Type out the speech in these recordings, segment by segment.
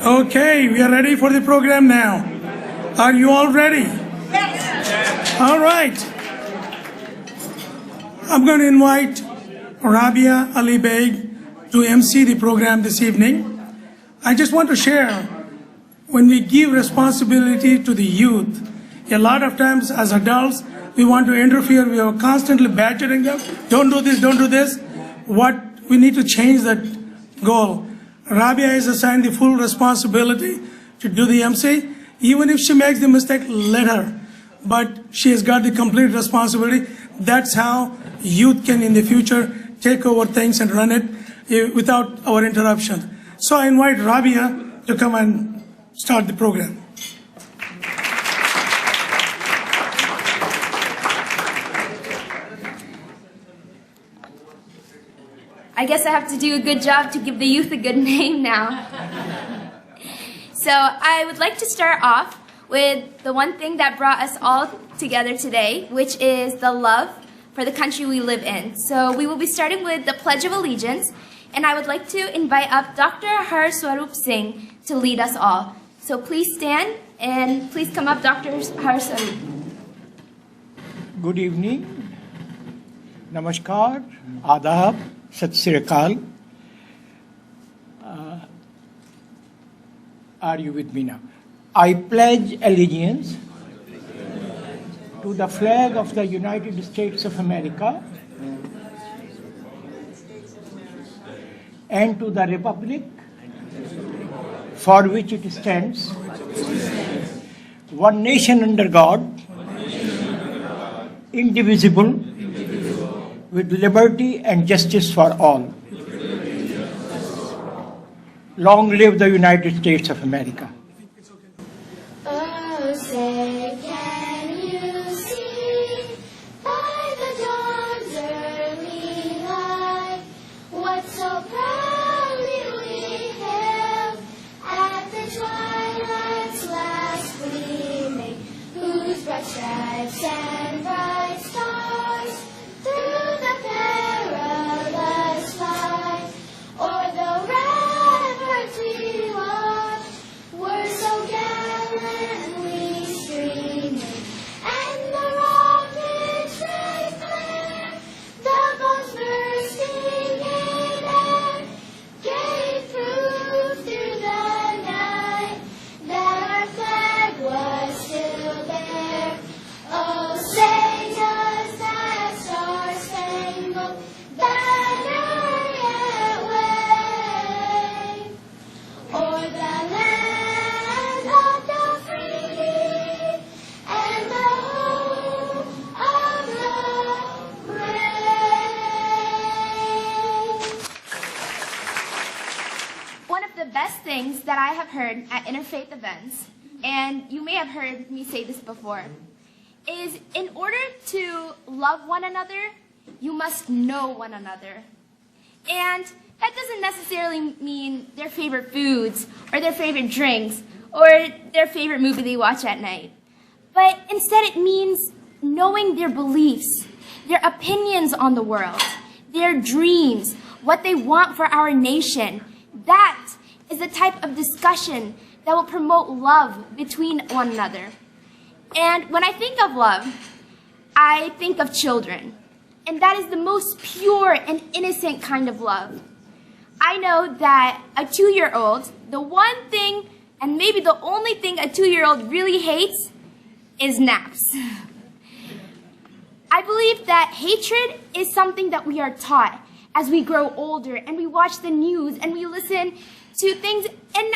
Okay, we are ready for the program now. Are you all ready? Yes. All right. I'm going to invite Rabia Ali Beg to MC the program this evening. I just want to share, when we give responsibility to the youth, a lot of times as adults, we want to interfere. We are constantly badgering them. Don't do this, don't do this. We need to change that goal. Rabia is assigned the full responsibility to do the MC. Even if she makes the mistake, let her. But she has got the complete responsibility. That's how youth can in the future take over things and run it without our interruption. So I invite Rabia to come and start the program. I guess I have to do a good job to give the youth a good name now. So I would like to start off with the one thing that brought us all together today, which is the love for the country we live in. So we will be starting with the Pledge of Allegiance, and I would like to invite up Dr. Har Swarup Singh to lead us all. So please stand, and please come up, Dr. Har Swarup. Good evening. Namaskar, Adab, Sat Sri Akal. Are you with me now? I pledge allegiance to the flag of the United States of America and to the republic for which it stands, one nation under God, indivisible, with liberty and justice for all. Long live the United States of America. Oh, say, can you see by the dawn's early light what so proudly we hailed at the twilight's last gleaming, whose bright stripes and bright stars through the perilous fight o'er the ramparts we watched were so gallantly streaming, and the rocket's red glare, the bombs bursting in air, gave proof through the night that our flag was still there. Oh, say does that star-spangled banner yet wave o'er the land of the free and the home of the brave? One of the best things that I have heard at interfaith events, and you may have heard me say this before, is in order to love one another, you must know one another. And that doesn't necessarily mean their favorite foods or their favorite drinks or their favorite movie they watch at night. But instead it means knowing their beliefs, their opinions on the world, their dreams, what they want for our nation. That is the type of discussion that will promote love between one another. And when I think of love, I think of children. And that is the most pure and innocent kind of love. I know that a 2-year-old, the one thing, and maybe the only thing a 2-year-old really hates is naps. I believe that hatred is something that we are taught as we grow older and we watch the news and we listen to things. And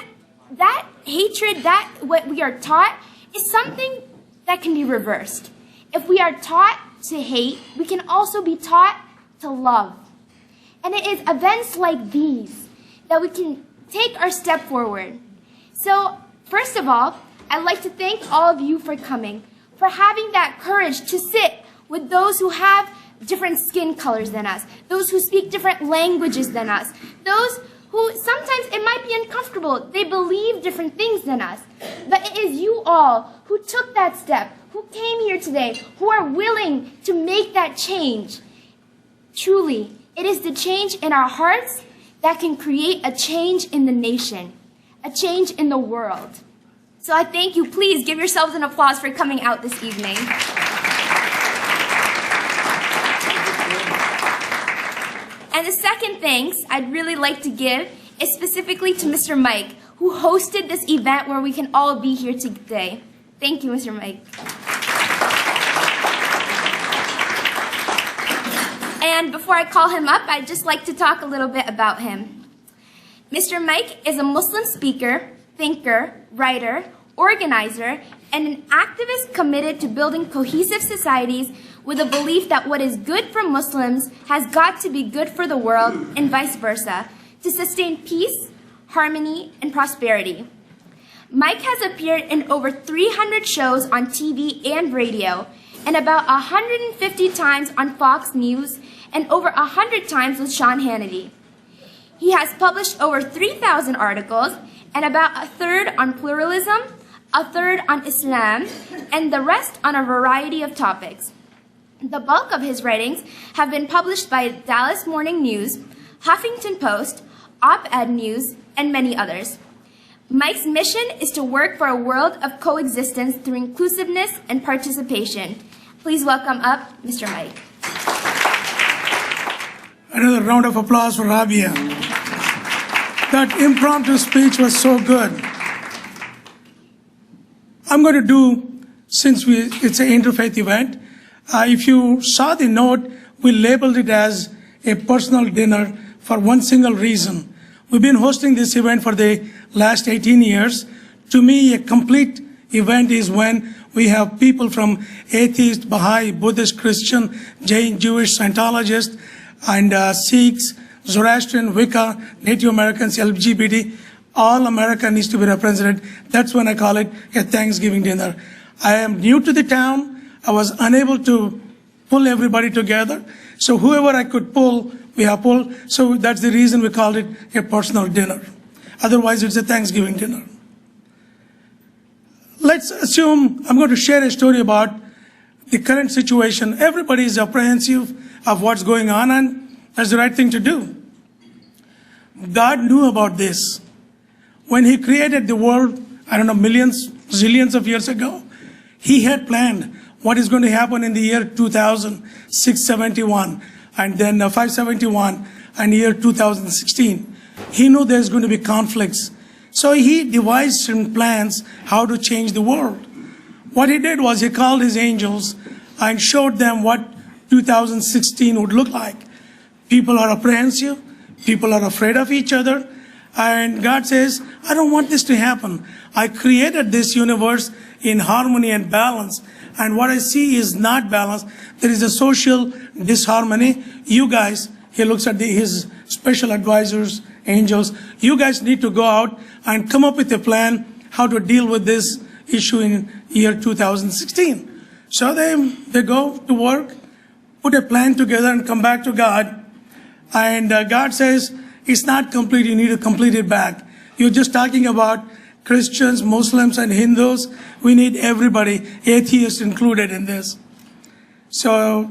that hatred, that what we are taught, is something that can be reversed. If we are taught to hate, we can also be taught to love. And it is events like these that we can take our step forward. So, first of all, I'd like to thank all of you for coming, for having that courage to sit with those who have different skin colors than us, those who speak different languages than us, those who sometimes it might be uncomfortable. They believe different things than us. But it is you all who took that step, who came here today, who are willing to make that change. Truly, it is the change in our hearts that can create a change in the nation. a change in the world. So I thank you. Please give yourselves an applause for coming out this evening. And the second thanks I'd really like to give is specifically to Mr. Mike, who hosted this event where we can all be here today. Thank you, Mr. Mike. And before I call him up, I'd just like to talk a little bit about him. Mr. Mike is a Muslim speaker, thinker, writer, organizer, and an activist committed to building cohesive societies with a belief that what is good for Muslims has got to be good for the world and vice versa, to sustain peace, harmony, and prosperity. Mike has appeared in over 300 shows on TV and radio, and about 150 times on Fox News, and over 100 times with Sean Hannity. He has published over 3,000 articles, and about a third on pluralism, a third on Islam, and the rest on a variety of topics. The bulk of his writings have been published by Dallas Morning News, Huffington Post, Op-Ed News, and many others. Mike's mission is to work for a world of coexistence through inclusiveness and participation. Please welcome up Mr. Mike. Another round of applause for Rabia. That impromptu speech was so good. I'm going to do, since it's an interfaith event, if you saw the note, we labeled it as a personal dinner for one single reason. We've been hosting this event for the last 18 years. To me, a complete event is when we have people from atheist, Baha'i, Buddhist, Christian, Jain, Jewish, Scientologists, and Sikhs, Zoroastrian, Wicca, Native Americans, LGBT. All America needs to be represented. That's when I call it a Thanksgiving dinner. I am new to the town. I was unable to pull everybody together. So whoever I could pull, we have pulled. So that's the reason we called it a personal dinner. Otherwise, it's a Thanksgiving dinner. Let's assume I'm going to share a story about the current situation. Everybody is apprehensive of what's going on, and that's the right thing to do. God knew about this. When he created the world, I don't know, millions, zillions of years ago, he had planned what is going to happen in the year 2671, and then 571, and year 2016. He knew there's going to be conflicts. So he devised some plans how to change the world. What he did was he called his angels and showed them what 2016 would look like. People are apprehensive. People are afraid of each other. And God says, I don't want this to happen. I created this universe in harmony and balance. And what I see is not balance. There is a social disharmony. You guys, he looks at his special advisors, angels. You guys need to go out and come up with a plan how to deal with this issue in year 2016. So they go to work, put a plan together, and come back to God. And God says, it's not complete, you need to complete it back. You're just talking about Christians, Muslims, and Hindus. We need everybody, atheists included in this. So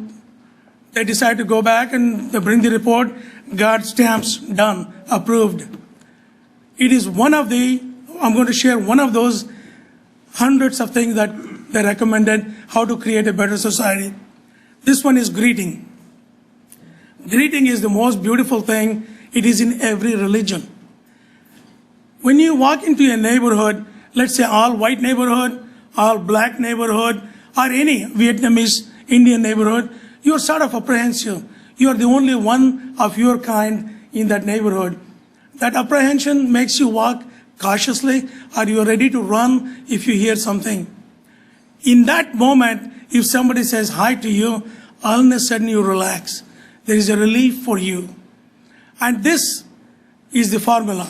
they decide to go back and they bring the report. God stamps, done, approved. It is one of I'm going to share one of those hundreds of things that they recommended how to create a better society. This one is greeting. Greeting is the most beautiful thing. It is in every religion. When you walk into a neighborhood, let's say all white neighborhood, all black neighborhood, or any Vietnamese, Indian neighborhood, you're sort of apprehensive. You're the only one of your kind in that neighborhood. That apprehension makes you walk cautiously, or you're ready to run if you hear something. In that moment, if somebody says hi to you, all of a sudden you relax. There is a relief for you. And this is the formula.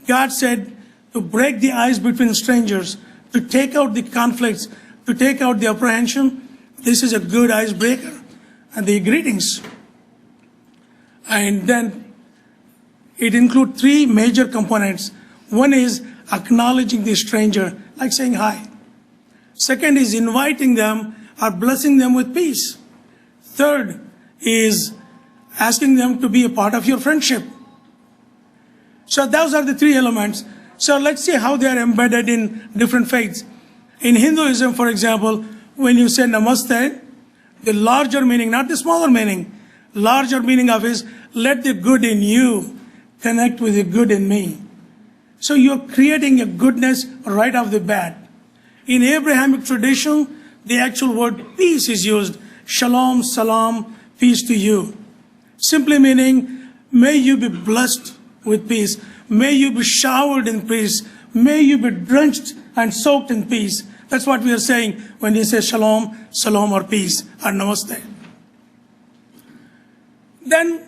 God said to break the ice between strangers, to take out the conflicts, to take out the apprehension. This is a good icebreaker. And the greetings. And then it includes three major components. One is acknowledging the stranger, like saying hi. Second is inviting them or blessing them with peace. Third is asking them to be a part of your friendship. So those are the three elements. So let's see how they are embedded in different faiths. In Hinduism, for example, when you say namaste, the larger meaning, not the smaller meaning, larger meaning of is, let the good in you connect with the good in me. So you're creating a goodness right off the bat. In Abrahamic tradition, the actual word peace is used. Shalom, salam, peace to you. Simply meaning, may you be blessed with peace. May you be showered in peace. May you be drenched and soaked in peace. That's what we are saying when we say shalom, salam, or peace, or namaste. Then,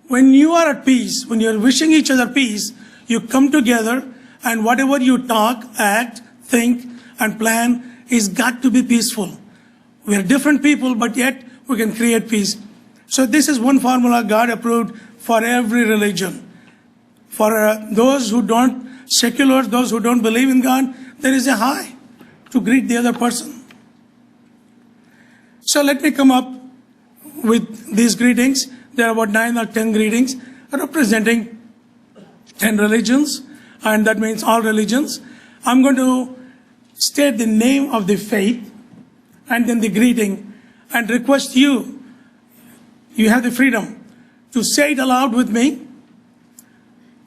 when you are at peace, when you are wishing each other peace, you come together, and whatever you talk, act, think, and plan is got to be peaceful. We are different people, but yet we can create peace. So this is one formula God approved for every religion. For those who don't, secular, those who don't believe in God, there is a hi to greet the other person. So let me come up with these greetings. There are about 9 or 10 greetings representing 10 religions, and that means all religions. I'm going to state the name of the faith and then the greeting and request you have the freedom to say it aloud with me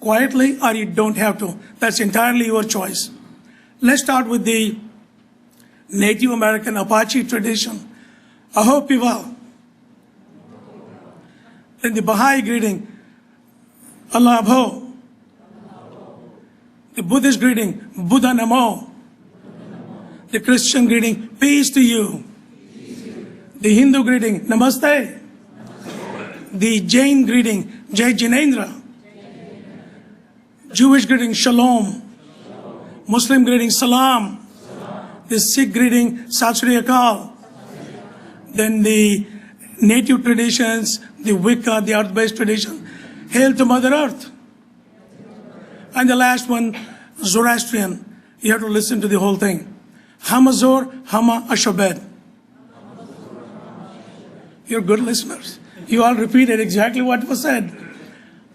quietly, or you don't have to. That's entirely your choice. Let's start with the Native American Apache tradition. Aho Piva. Then the Baha'i greeting, Allah Abho. The Buddhist greeting, Buddha Namo. The Christian greeting, peace to you. The Hindu greeting, Namaste. The Jain greeting, Jai Jinendra. Jewish greeting, Shalom. Muslim greeting, Salam. The Sikh greeting, Sat Sri Akal. Then the native traditions, the Wicca, the earth-based tradition, Hail to Mother Earth. And the last one, Zoroastrian. You have to listen to the whole thing. Hamazor, Hama Ashabed. You're good listeners. You all repeated exactly what was said.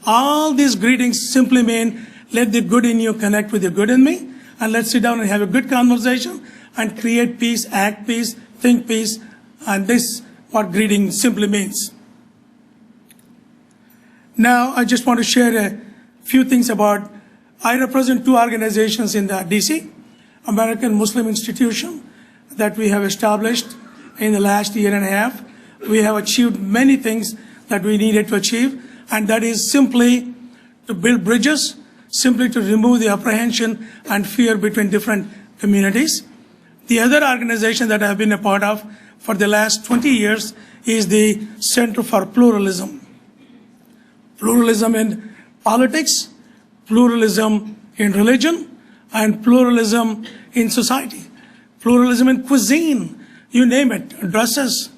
All these greetings simply mean, let the good in you connect with the good in me, and let's sit down and have a good conversation and create peace, act peace, think peace, and this is what greeting simply means. Now, I just want to share a few things about, I represent 2 organizations in the DC, American Muslim Institution, that we have established in the last year and a half. We have achieved many things that we needed to achieve, and that is simply to build bridges, simply to remove the apprehension and fear between different communities. The other organization that I have been a part of for the last 20 years is the Center for Pluralism. Pluralism in politics, pluralism in religion, and pluralism in society. Pluralism in cuisine, you name it, dresses.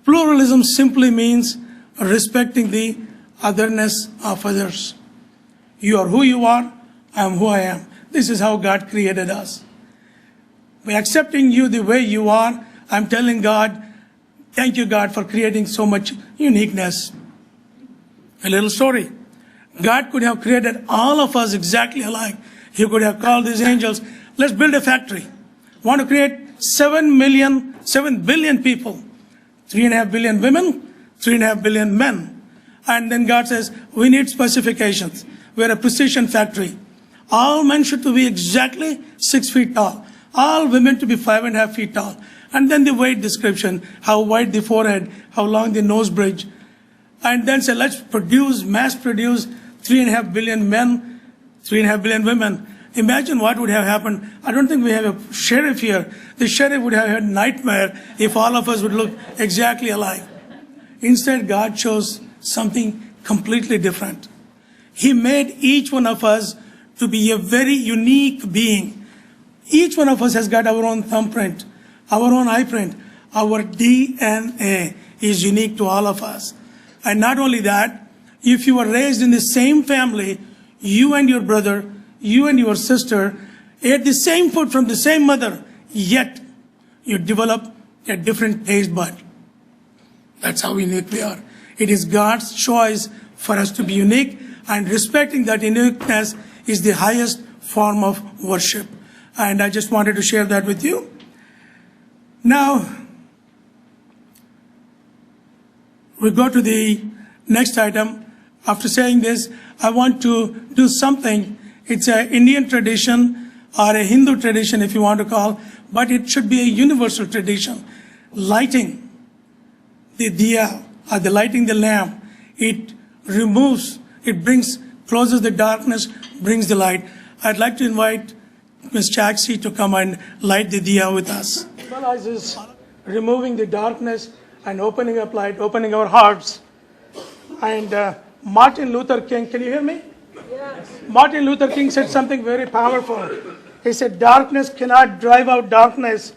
Pluralism simply means respecting the otherness of others. You are who you are, I am who I am. This is how God created us. By accepting you the way you are, I'm telling God, thank you, God, for creating so much uniqueness. A little story. God could have created all of us exactly alike. He could have called these angels, let's build a factory. Want to create 7 billion people. 3.5 billion women, 3.5 billion men. And then God says, we need specifications. We're a precision factory. All men should to be exactly 6 feet tall. All women to be 5.5 feet tall. And then the weight description, how wide the forehead, how long the nose bridge. And then say, let's mass produce 3.5 billion men, 3.5 billion women. Imagine what would have happened. I don't think we have a sheriff here. The sheriff would have had a nightmare if all of us would look exactly alike. Instead, God chose something completely different. He made each one of us to be a very unique being. Each one of us has got our own thumbprint, our own eye print. Our DNA is unique to all of us. And not only that, if you were raised in the same family, you and your brother, you and your sister ate the same food from the same mother, yet you develop a different taste bud. That's how unique we are. It is God's choice for us to be unique, and respecting that uniqueness is the highest form of worship. And I just wanted to share that with you. Now, we go to the next item. After saying this, I want to do something. It's an Indian tradition or a Hindu tradition, if you want to call, but it should be a universal tradition. Lighting the diya, or the lighting the lamp, it closes the darkness, brings the light. I'd like to invite Ms. Chaksi to come and light the diya with us. Symbolizes removing the darkness and opening up light, opening our hearts. And Martin Luther King, can you hear me? Yes. Martin Luther King said something very powerful. He said, darkness cannot drive out darkness.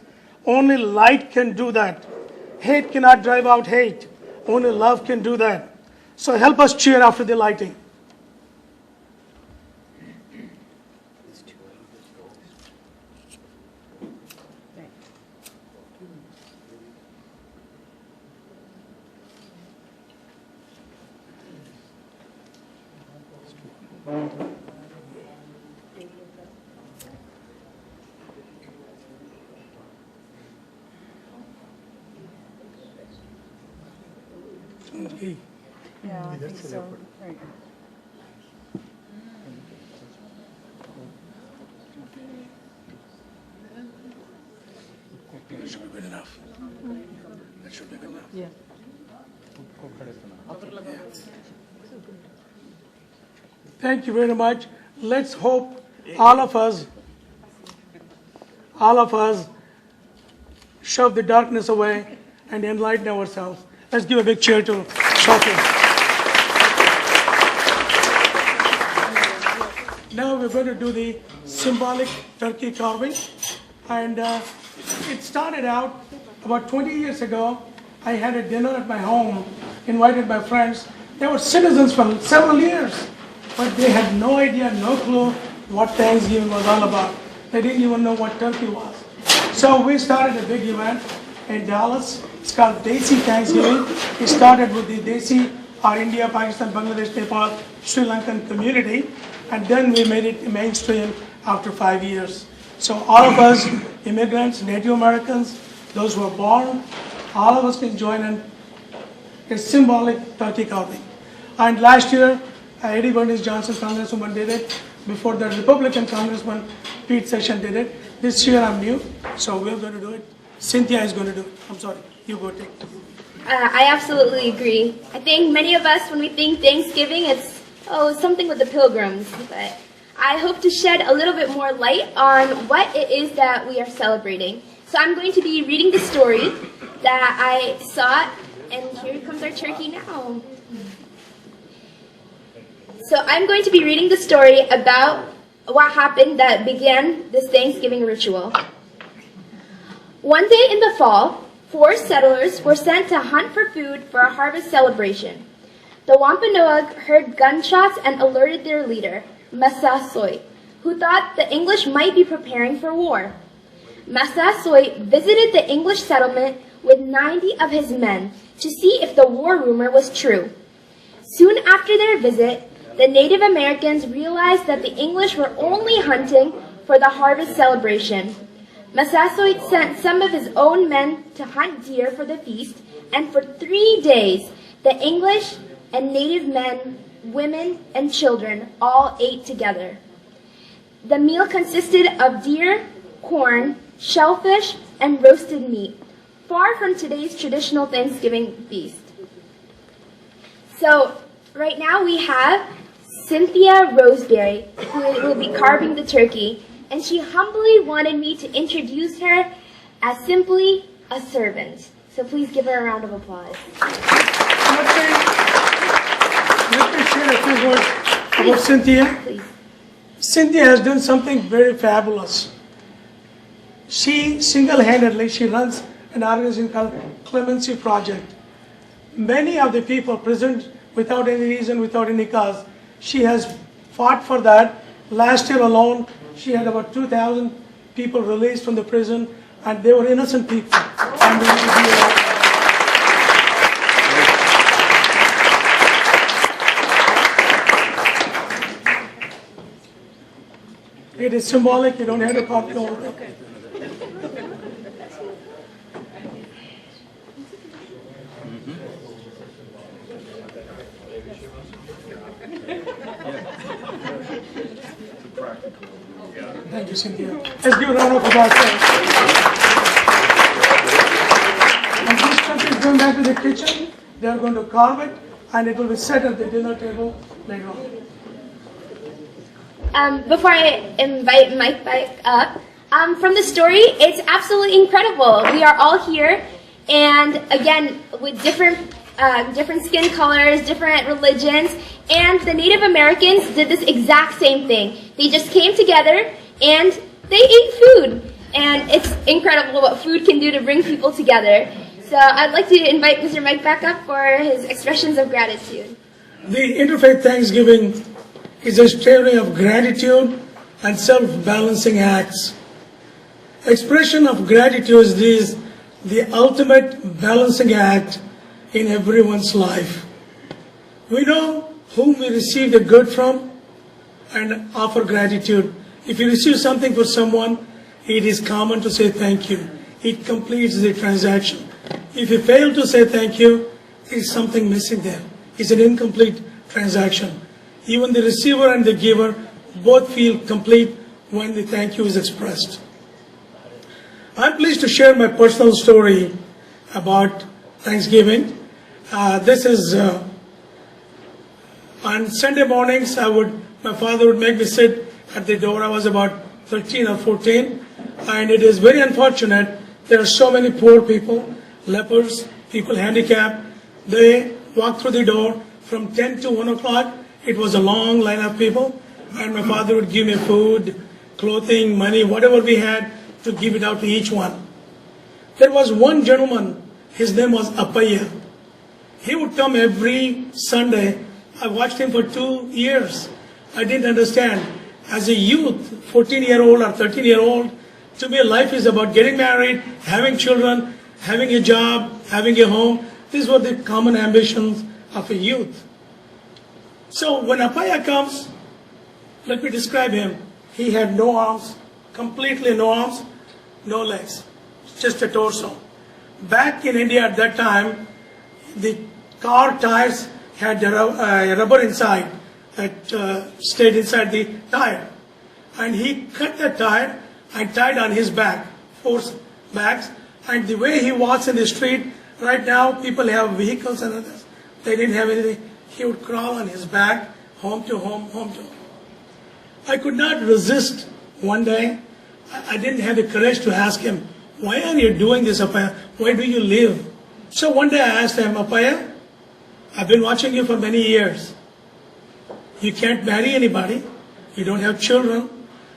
Only light can do that. Hate cannot drive out hate. Only love can do that. So help us cheer after the lighting. Okay. Yeah, I think so. Right. That should be good enough. That should be good enough. Yeah. Thank you very much. Let's hope all of us shove the darkness away and enlighten ourselves. Let's give a big cheer to Shakir. Now we're going to do the symbolic turkey carving. And it started out about 20 years ago. I had a dinner at my home, invited my friends. They were citizens for several years, but they had no idea, no clue what Thanksgiving was all about. They didn't even know what turkey was. So we started a big event in Dallas. It's called Desi Thanksgiving. It started with the Desi, our India, Pakistan, Bangladesh, Nepal, Sri Lankan community, and then we made it mainstream after 5 years. So all of us, immigrants, Native Americans, those who are born, all of us can join in a symbolic turkey carving. And last year, Eddie Bernice Johnson, Congresswoman, did it. Before the Republican Congressman, Pete Sessions, did it. This year I'm new, so we're going to do it. Cynthia is going to do it. I'm sorry, you go take it. I absolutely agree. I think many of us, when we think Thanksgiving, it's something with the Pilgrims. But I hope to shed a little bit more light on what it is that we are celebrating. So I'm going to be reading the story that I saw, and here comes our turkey now. So I'm going to be reading the story about what happened that began this Thanksgiving ritual. One day in the fall, 4 settlers were sent to hunt for food for a harvest celebration. The Wampanoag heard gunshots and alerted their leader, Massasoit, who thought the English might be preparing for war. Massasoit visited the English settlement with 90 of his men to see if the war rumor was true. Soon after their visit, the Native Americans realized that the English were only hunting for the harvest celebration. Massasoit sent some of his own men to hunt deer for the feast, and for 3 days, the English and Native men, women, and children all ate together. The meal consisted of deer, corn, shellfish, and roasted meat, far from today's traditional Thanksgiving feast. So, right now we have Cynthia Roseberry, who will be carving the turkey, and she humbly wanted me to introduce her as simply a servant. So please give her a round of applause. Let me share a few words about Cynthia. Please. Cynthia has done something very fabulous. She single-handedly, she runs an organization called Clemency Project. Many of the people present without any reason, without any cause, she has fought for that. Last year alone, she had about 2,000 people released from the prison, and they were innocent people. And It is symbolic. You don't have to copy the whole thing. Thank you, Cynthia. Let's give a round of applause. And this stuff is going back to the kitchen. They are going to carve it, and it will be set at the dinner table later on. Before I invite Mike back up, from the story, it's absolutely incredible. We are all here, and again, with different skin colors, different religions, and the Native Americans did this exact same thing. They just came together and they ate food, and it's incredible what food can do to bring people together. So I'd like to invite Mr. Mike back up for his expressions of gratitude. The Interfaith Thanksgiving is a story of gratitude and self-balancing acts. Expression of gratitude is the ultimate balancing act in everyone's life. We know whom we receive the good from and offer gratitude. If you receive something for someone, it is common to say thank you. It completes the transaction. If you fail to say thank you, there's something missing there. It's an incomplete transaction. Even the receiver and the giver both feel complete when the thank you is expressed. I'm pleased to share my personal story about Thanksgiving. This is on Sunday mornings. My father would make me sit at the door. I was about 13 or 14, and it is very unfortunate. There are so many poor people, lepers, people handicapped. They walk through the door from 10 to 1 o'clock. It was a long line of people, and my father would give me food, clothing, money, whatever we had, to give it out to each one. There was one gentleman, his name was Appaya. He would come every Sunday. I watched him for 2 years. I didn't understand. As a youth, 14-year-old or 13-year-old, to me life is about getting married, having children, having a job, having a home. These were the common ambitions of a youth. So when Appaya comes, let me describe him. He had no arms, completely no arms, no legs, just a torso. Back in India at that time, the car tires had a rubber inside that stayed inside the tire. And he cut that tire and tied on his back, 4 bags. And the way he walks in the street, right now people have vehicles and others. They didn't have anything. He would crawl on his back, home to home, home to home. I could not resist one day. I didn't have the courage to ask him, why are you doing this, Appaya? Why do you live? So one day I asked him, Appaya, I've been watching you for many years. You can't marry anybody. You don't have children.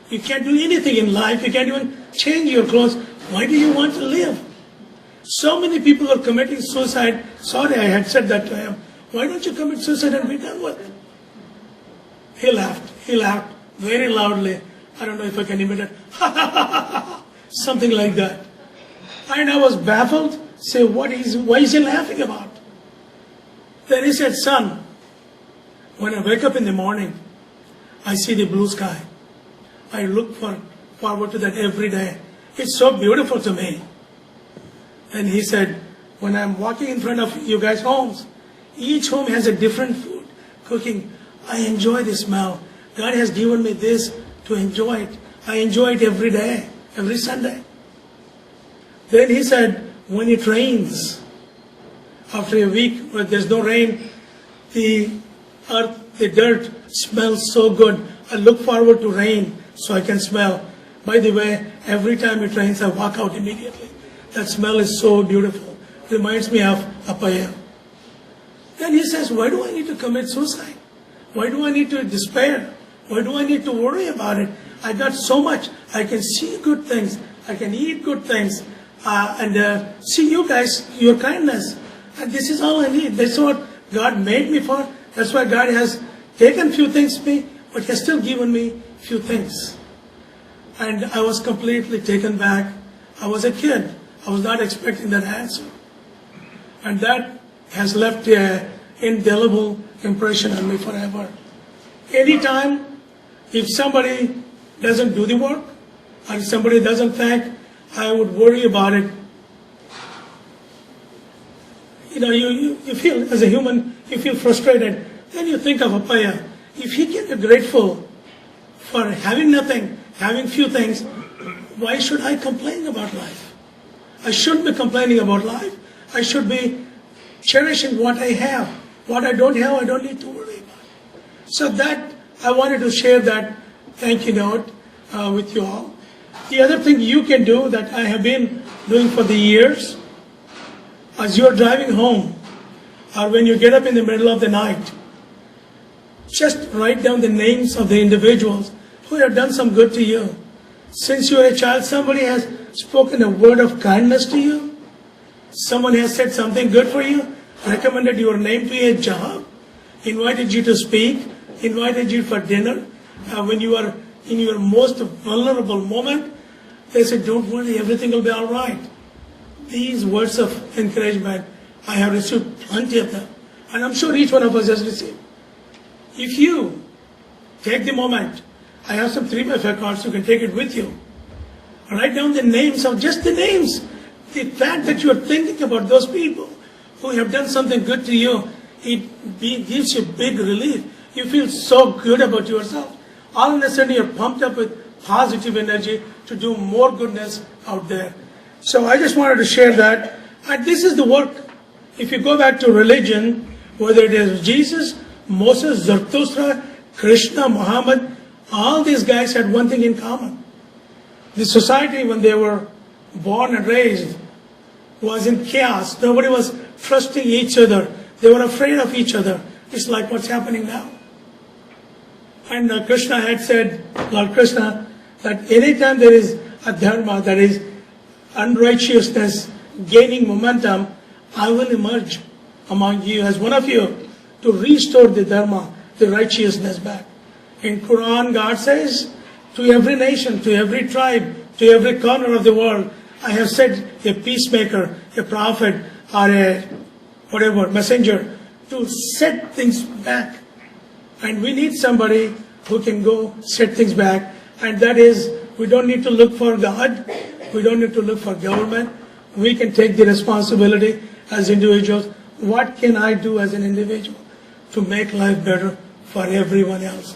You can't do anything in life. You can't even change your clothes. Why do you want to live? So many people are committing suicide. Sorry, I had said that to him. Why don't you commit suicide and be done with it? He laughed. He laughed very loudly. I don't know if I can imitate. Something like that. And I was baffled. Say, why is he laughing about? Then he said, son, when I wake up in the morning, I see the blue sky. I look forward to that every day. It's so beautiful to me. And he said, when I'm walking in front of you guys' homes, each home has a different food cooking. I enjoy the smell. God has given me this to enjoy it. I enjoy it every day, every Sunday. Then he said, when it rains, after a week where there's no rain, the earth, the dirt smells so good. I look forward to rain so I can smell. By the way, every time it rains, I walk out immediately. That smell is so beautiful. Reminds me of Appaya. Then he says, why do I need to commit suicide? Why do I need to despair? Why do I need to worry about it? I got so much. I can see good things. I can eat good things. And see you guys, your kindness. And this is all I need. That's what God made me for. That's why God has taken few things from me, but He has still given me few things. And I was completely taken back. I was a kid. I was not expecting that answer. And that has left an indelible impression on me forever. Anytime, if somebody doesn't do the work, or if somebody doesn't thank, I would worry about it. You know, you feel, as a human, you feel frustrated. Then you think of Appaya. If he can be grateful for having nothing, having few things, why should I complain about life? I shouldn't be complaining about life. I should be cherishing what I have. What I don't have, I don't need to worry about. So that, I wanted to share that thank you note with you all. The other thing you can do that I have been doing for the years, as you're driving home, or when you get up in the middle of the night, just write down the names of the individuals who have done some good to you. Since you are a child, somebody has spoken a word of kindness to you. Someone has said something good for you, recommended your name to a job, invited you to speak, invited you for dinner. When you are in your most vulnerable moment, they said, don't worry, everything will be all right. These words of encouragement, I have received plenty of them. And I'm sure each one of us has received. If you take the moment, I have some 3x5 cards, you can take it with you. Write down the names of just the names. The fact that you are thinking about those people who have done something good to you, it gives you big relief. You feel so good about yourself. All of a sudden you're pumped up with positive energy to do more goodness out there. So I just wanted to share that. And this is the work. If you go back to religion, whether it is Jesus, Moses, Zarathustra, Krishna, Muhammad, all these guys had one thing in common. The society, when they were born and raised, was in chaos. Nobody was trusting each other. They were afraid of each other. It's like what's happening now. And Krishna had said, Lord Krishna, that anytime there is a dharma, that is unrighteousness gaining momentum, I will emerge among you as one of you to restore the dharma, the righteousness back. In Quran, God says, to every nation, to every tribe, to every corner of the world, I have sent a peacemaker, a prophet, or a whatever, messenger, to set things back. And we need somebody who can go set things back. And that is, we don't need to look for God. We don't need to look for government. We can take the responsibility as individuals. What can I do as an individual to make life better for everyone else?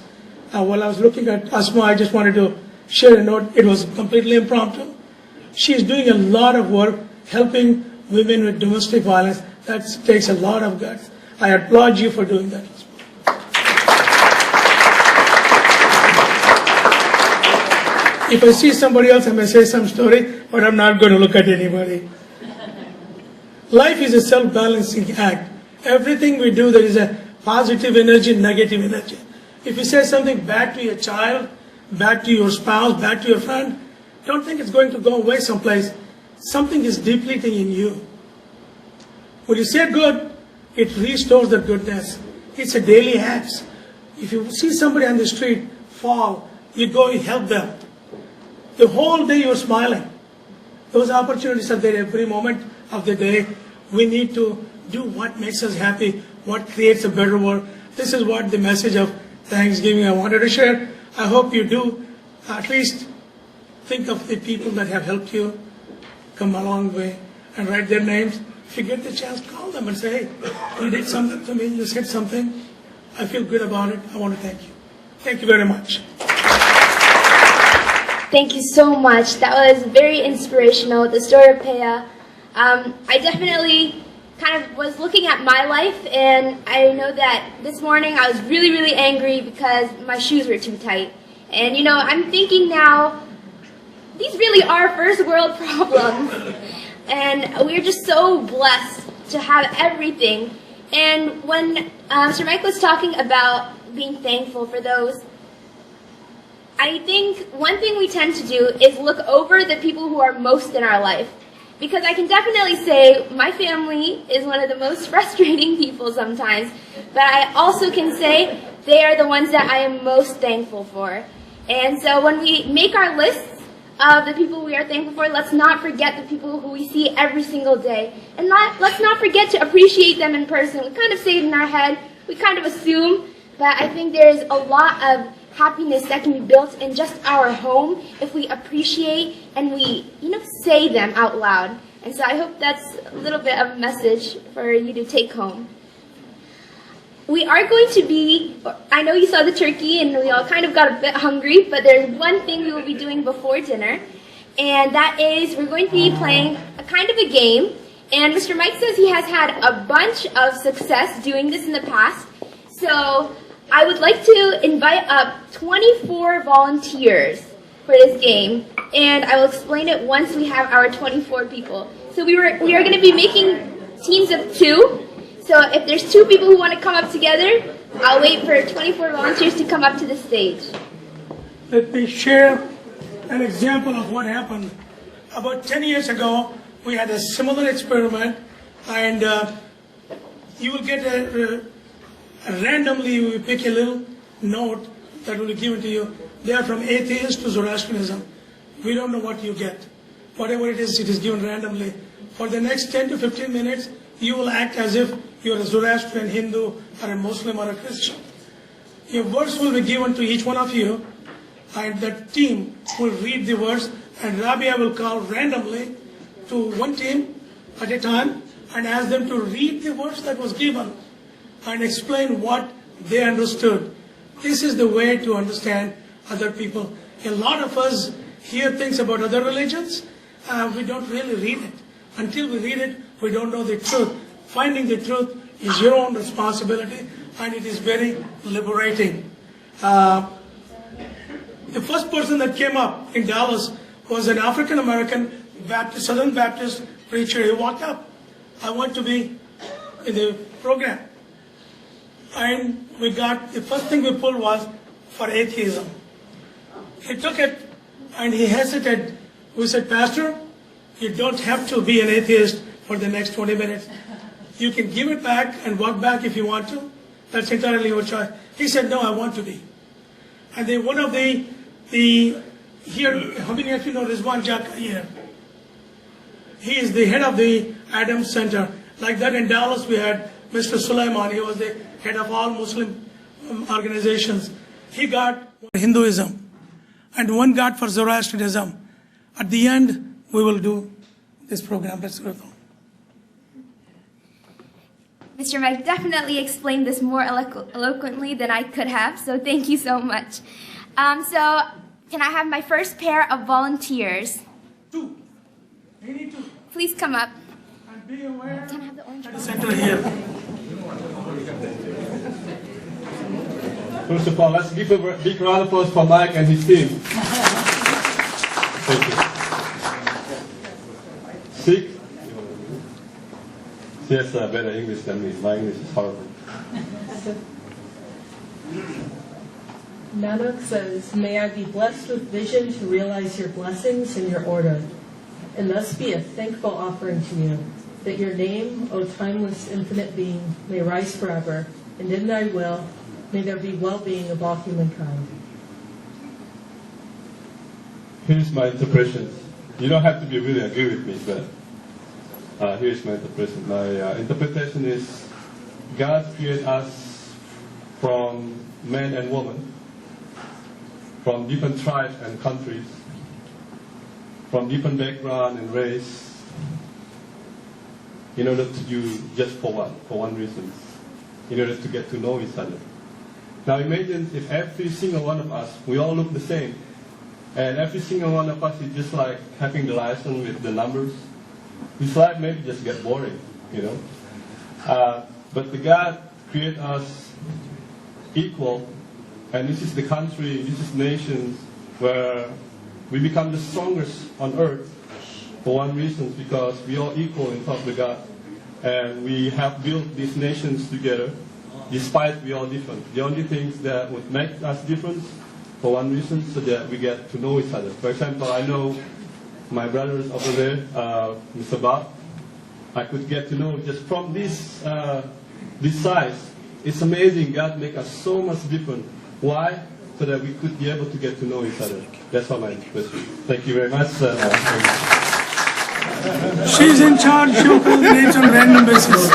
While I was looking at Asma, I just wanted to share a note. It was completely impromptu. She is doing a lot of work helping women with domestic violence. That takes a lot of guts. I applaud you for doing that. If I see somebody else, I may say some story, but I'm not going to look at anybody. Life is a self-balancing act. Everything we do, there is a positive energy, negative energy. If you say something bad to your child, bad to your spouse, bad to your friend, don't think it's going to go away someplace. Something is depleting in you. When you say good, it restores the goodness. It's a daily act. If you see somebody on the street fall, you go, you help them. The whole day you're smiling. Those opportunities are there every moment of the day. We need to do what makes us happy, what creates a better world. This is what the message of Thanksgiving I wanted to share. I hope you do at least think of the people that have helped you come a long way and write their names. If you get the chance, call them and say, hey, you did something to me, you said something. I feel good about it. I want to thank you. Thank you very much. Thank you so much. That was very inspirational, the story of Peya. I definitely kind of was looking at my life, and I know that this morning I was really, really angry because my shoes were too tight. And you know, I'm thinking now, these really are first world problems. And we're just so blessed to have everything. And when Sir Mike was talking about being thankful for those, I think one thing we tend to do is look over the people who are most in our life. Because I can definitely say my family is one of the most frustrating people sometimes, but I also can say they are the ones that I am most thankful for. And so when we make our lists of the people we are thankful for, let's not forget the people who we see every single day. And let's not forget to appreciate them in person. We kind of say it in our head, we kind of assume, but I think there's a lot of happiness that can be built in just our home if we appreciate and we, say them out loud. And so I hope that's a little bit of a message for you to take home. We are going to be, I know you saw the turkey and we all kind of got a bit hungry, but there's one thing we will be doing before dinner, and that is we're going to be playing a kind of a game. And Mr. Mike says he has had a bunch of success doing this in the past. So I would like to invite up 24 volunteers for this game, and I will explain it once we have our 24 people. So we are going to be making teams of 2. So if there's 2 people who want to come up together, I'll wait for 24 volunteers to come up to the stage. Let me share an example of what happened. About 10 years ago, we had a similar experiment, and you will get randomly, we pick a little note that will be given to you. They are from atheist to Zoroastrianism. We don't know what you get. Whatever it is given randomly. For the next 10 to 15 minutes, you will act as if you're a Zoroastrian, Hindu, or a Muslim, or a Christian. A verse will be given to each one of you, and the team will read the verse, and Rabia will call randomly to one team at a time and ask them to read the verse that was given and explain what they understood. This is the way to understand other people. A lot of us hear things about other religions. We don't really read it. Until we read it, we don't know the truth. Finding the truth is your own responsibility, and it is very liberating. The first person that came up in Dallas was an African-American Baptist, Southern Baptist preacher. He walked up. I want to be in the program. And we got, the first thing we pulled was for atheism. He took it and he hesitated. We said, Pastor, you don't have to be an atheist for the next 20 minutes. You can give it back and walk back if you want to. That's entirely your choice. He said, no, I want to be. And then one of the here, how many of you know Rizwan Jaka here? He is the head of the Adams Center. Like that in Dallas, we had Mr. Sulaiman. He was the head of all Muslim organizations. He got Hinduism, and one got for Zoroastrianism. At the end, we will do this program. Let's go. Mr. Mike definitely explained this more eloquently than I could have, so thank you so much. So, can I have my first pair of volunteers? 2. We need 2. Please come up. And be aware Can I have the orange at one? the center here. First of all, let's give a big round of applause for Mike and his team. Thank you. 6. She has better English than me. My English is horrible. Nanak says, may I be blessed with vision to realize your blessings in your order, and thus be a thankful offering to you, that your name, O timeless infinite being, may rise forever, and in thy will may there be well-being of all humankind. Here's my interpretation. You don't have to be really agree with me, but here's my interpretation. My interpretation is God created us from man and woman, from different tribes and countries, from different background and race, in order to do just for one reason, in order to get to know each other. Now imagine if every single one of us, we all look the same, and every single one of us is just like having the license with the numbers. This life maybe just get boring, you know. But the God created us equal, and this is the country, this is nations where we become the strongest on earth for one reason, because we are equal in front of the God, and we have built these nations together, despite we are different. The only things that would make us different for one reason, so that we get to know each other. For example, I know my brothers over there, Mr. Bob. I could get to know just from this size. It's amazing. God make us so much different. Why? So that we could be able to get to know each other. That's all my question. Thank you very much. She's in charge. She will call the names on random basis.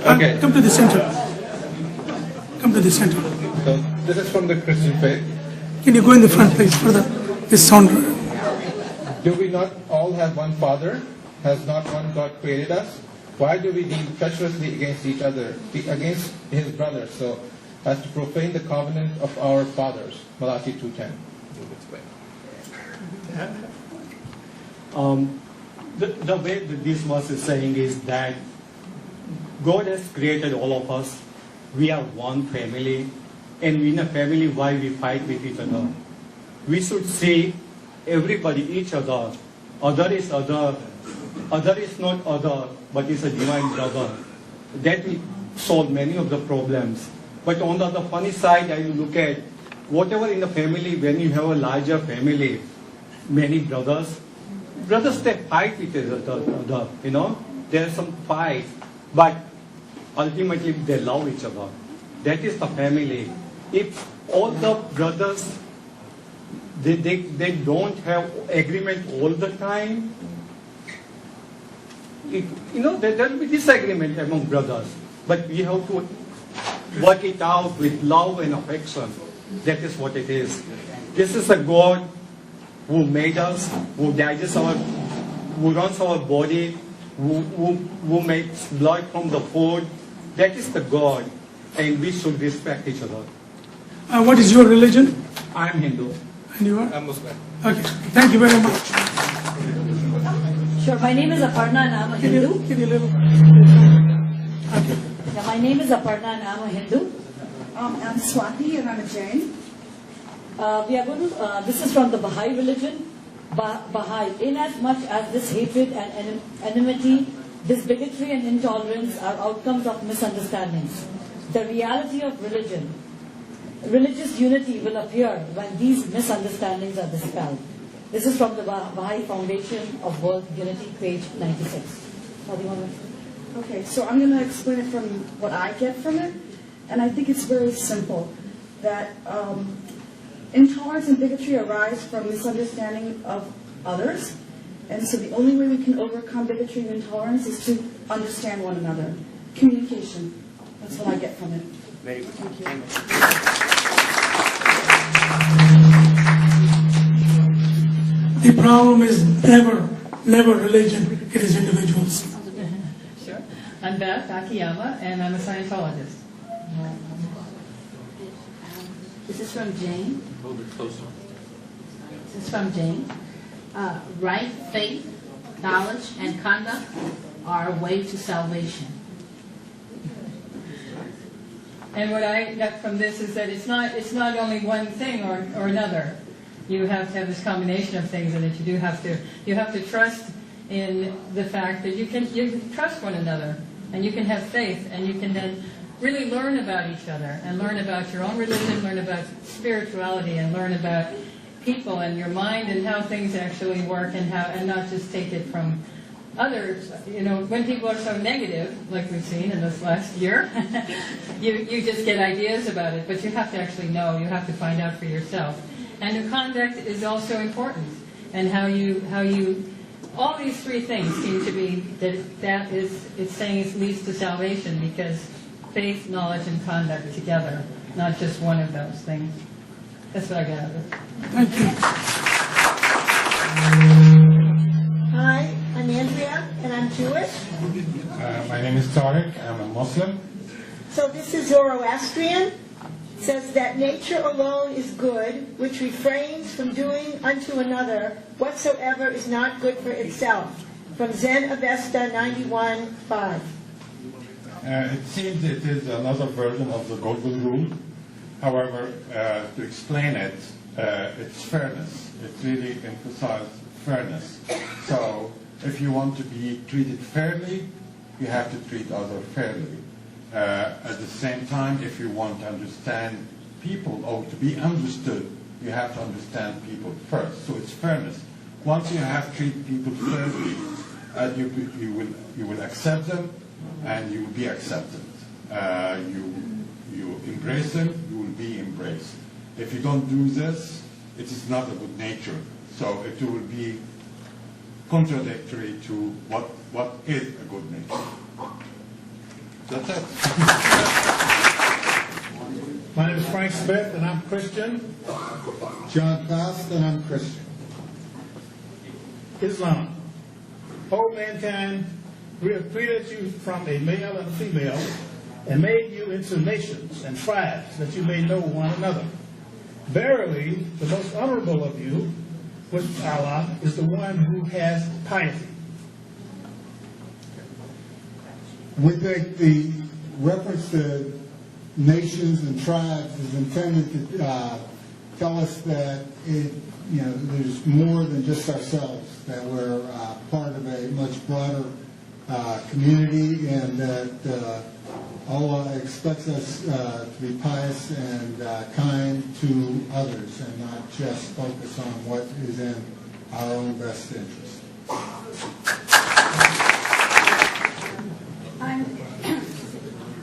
Okay. Come to the center. Come to the center. So this is from the Christian faith. Can you go in the front, please, for this sound? Do we not all have one Father? Has not one God created us? Why do we deal treacherously against each other, against his brothers, so as to profane the covenant of our fathers? Malachi 2:10. The way that this verse is saying is that God has created all of us. We are one family. And in a family, why we fight with each other? We should see everybody, each other. Other is other. Other is not other, but is a divine brother. That will solve many of the problems. But on the funny side, I look at whatever in the family, when you have a larger family, many brothers, they fight with each other, you know. There are some fights, but ultimately they love each other. That is the family. If all the brothers, they don't have agreement all the time, there will be disagreement among brothers. But we have to work it out with love and affection. That is what it is. This is a God who made us, who runs our body, who makes blood from the food. That is the God, and we should respect each other. What is your religion? I am Hindu. And you are? I'm Muslim. Okay, thank you very much. Sure, my name is Aparna and I'm a Can Hindu. you little? Okay. Yeah, my name is Aparna and I'm a Hindu. I'm Swati and I'm a Jain. We are going to, this is from the Baha'i religion. Baha'i, inasmuch as this hatred and enmity, this bigotry and intolerance are outcomes of misunderstandings. The reality of religion, religious unity will appear when these misunderstandings are dispelled. This is from the Baha'i Foundation of World Unity, page 96. How do you want to? Okay, so I'm going to explain it from what I get from it. And I think it's very simple, that intolerance and bigotry arise from misunderstanding of others. And so the only way we can overcome bigotry and intolerance is to understand one another. Communication. That's what I get from it. Very good. Thank you. The problem is never religion, it is individuals. Sure. I'm Beth Akiyama, and I'm a Scientologist. This is from Jane. This is from Jane. Right faith, knowledge, and conduct are a way to salvation. And what I got from this is that it's not only one thing or another. You have to have this combination of things, and that you have to trust in the fact that you can trust one another, and you can have faith, and you can then really learn about each other, and learn about your own religion, learn about spirituality, and learn about people and your mind and how things actually work, and not just take it from others. You know, when people are so negative, like we've seen in this last year, you just get ideas about it, but you have to actually know. You have to find out for yourself. And the conduct is also important, and how you all these three things seem to be it's saying it leads to salvation, because faith, knowledge, and conduct together, not just one of those things. That's what I got out of it. Thank you. Hi, I'm Andrea, and I'm Jewish. My name is Tariq. I'm a Muslim. So this is Zoroastrian. It says that nature alone is good, which refrains from doing unto another whatsoever is not good for itself. From Zen Avesta 91:5. It seems it is another version of the golden rule. However, to explain it, it's fairness. It really emphasizes fairness. So if you want to be treated fairly, you have to treat others fairly. At the same time, if you want to understand people or to be understood, you have to understand people first. So it's fairness. Once you have treated people fairly, you will accept them, and you will be accepted. You embrace them, you will be embraced. If you don't do this, it is not a good nature. So it will be contradictory to what is a good nature. That's it. My name is Frank Smith, and I'm Christian. John Faust, and I'm Christian. Islam. O mankind, we have created you from a male and a female, and made you into nations and tribes, that you may know one another. Verily, the most honorable of you, with Allah, is the one who has piety. We think the reference to nations and tribes is intended to tell us that there's more than just ourselves, that we're part of a much broader community, and that Allah expects us to be pious and kind to others, and not just focus on what is in our own best interest.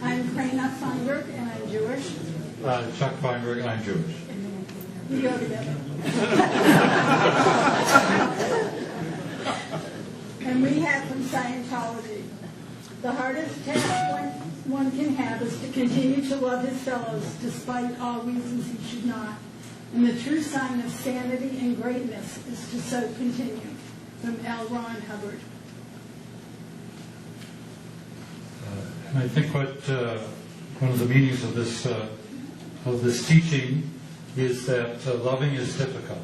I'm Karina Feinberg, and I'm Jewish. Chuck Feinberg, and I'm Jewish. We go together. And we have from Scientology. The hardest task one can have is to continue to love his fellows despite all reasons he should not. And the true sign of sanity and greatness is to so continue. From L. Ron Hubbard. And I think one of the meanings of this teaching is that loving is difficult,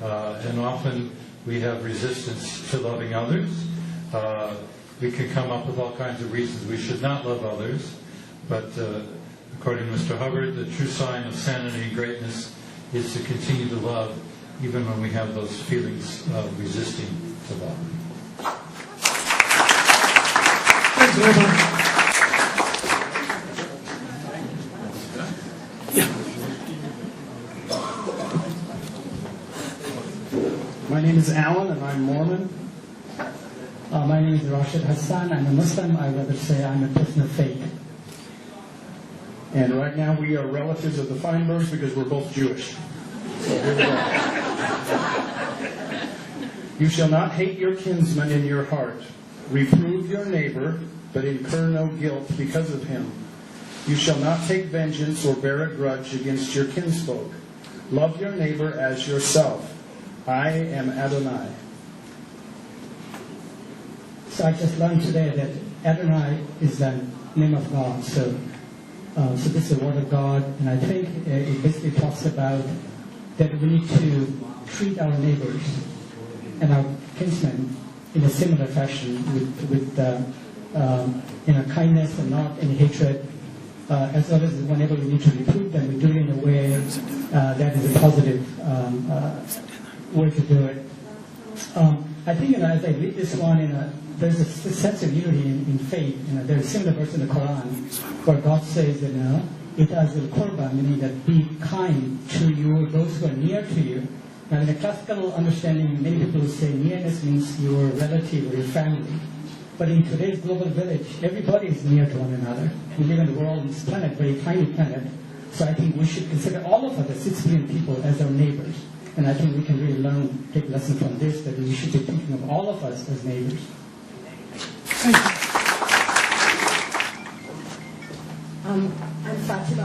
and often we have resistance to loving others. We can come up with all kinds of reasons we should not love others, but according to Mr. Hubbard, the true sign of sanity and greatness is to continue to love even when we have those feelings of resisting to love. Thanks, Reverend. My name is Alan, and I'm Mormon. My name is Rashid Hassan. I'm a Muslim. I rather say I'm a person of faith. And right now we are relatives of the Feinbergs because we're both Jewish. So here we go. You shall not hate your kinsman in your heart. Reprove your neighbor, but incur no guilt because of him. You shall not take vengeance or bear a grudge against your kinsfolk. Love your neighbor as yourself. I am Adonai. So I just learned today that Adonai is the name of God. So this is the word of God, and I think it basically talks about that we need to treat our neighbors and our kinsmen in a similar fashion, with kindness and not any hatred. As well as whenever we need to reprove them, we do it in a way that is a positive way to do it. I think as I read this one, there's a sense of unity in faith. There's a similar verse in the Quran where God says, it as al Qurban, meaning that be kind to you, those who are near to you. Now, in a classical understanding, many people will say nearness means your relative or your family. But in today's global village, everybody is near to one another. We live in the world, this planet, very tiny planet. So I think we should consider all of us, the 6 billion people, as our neighbors. And I think we can really take lessons from this, that we should be thinking of all of us as neighbors. Thank you. I'm Fatima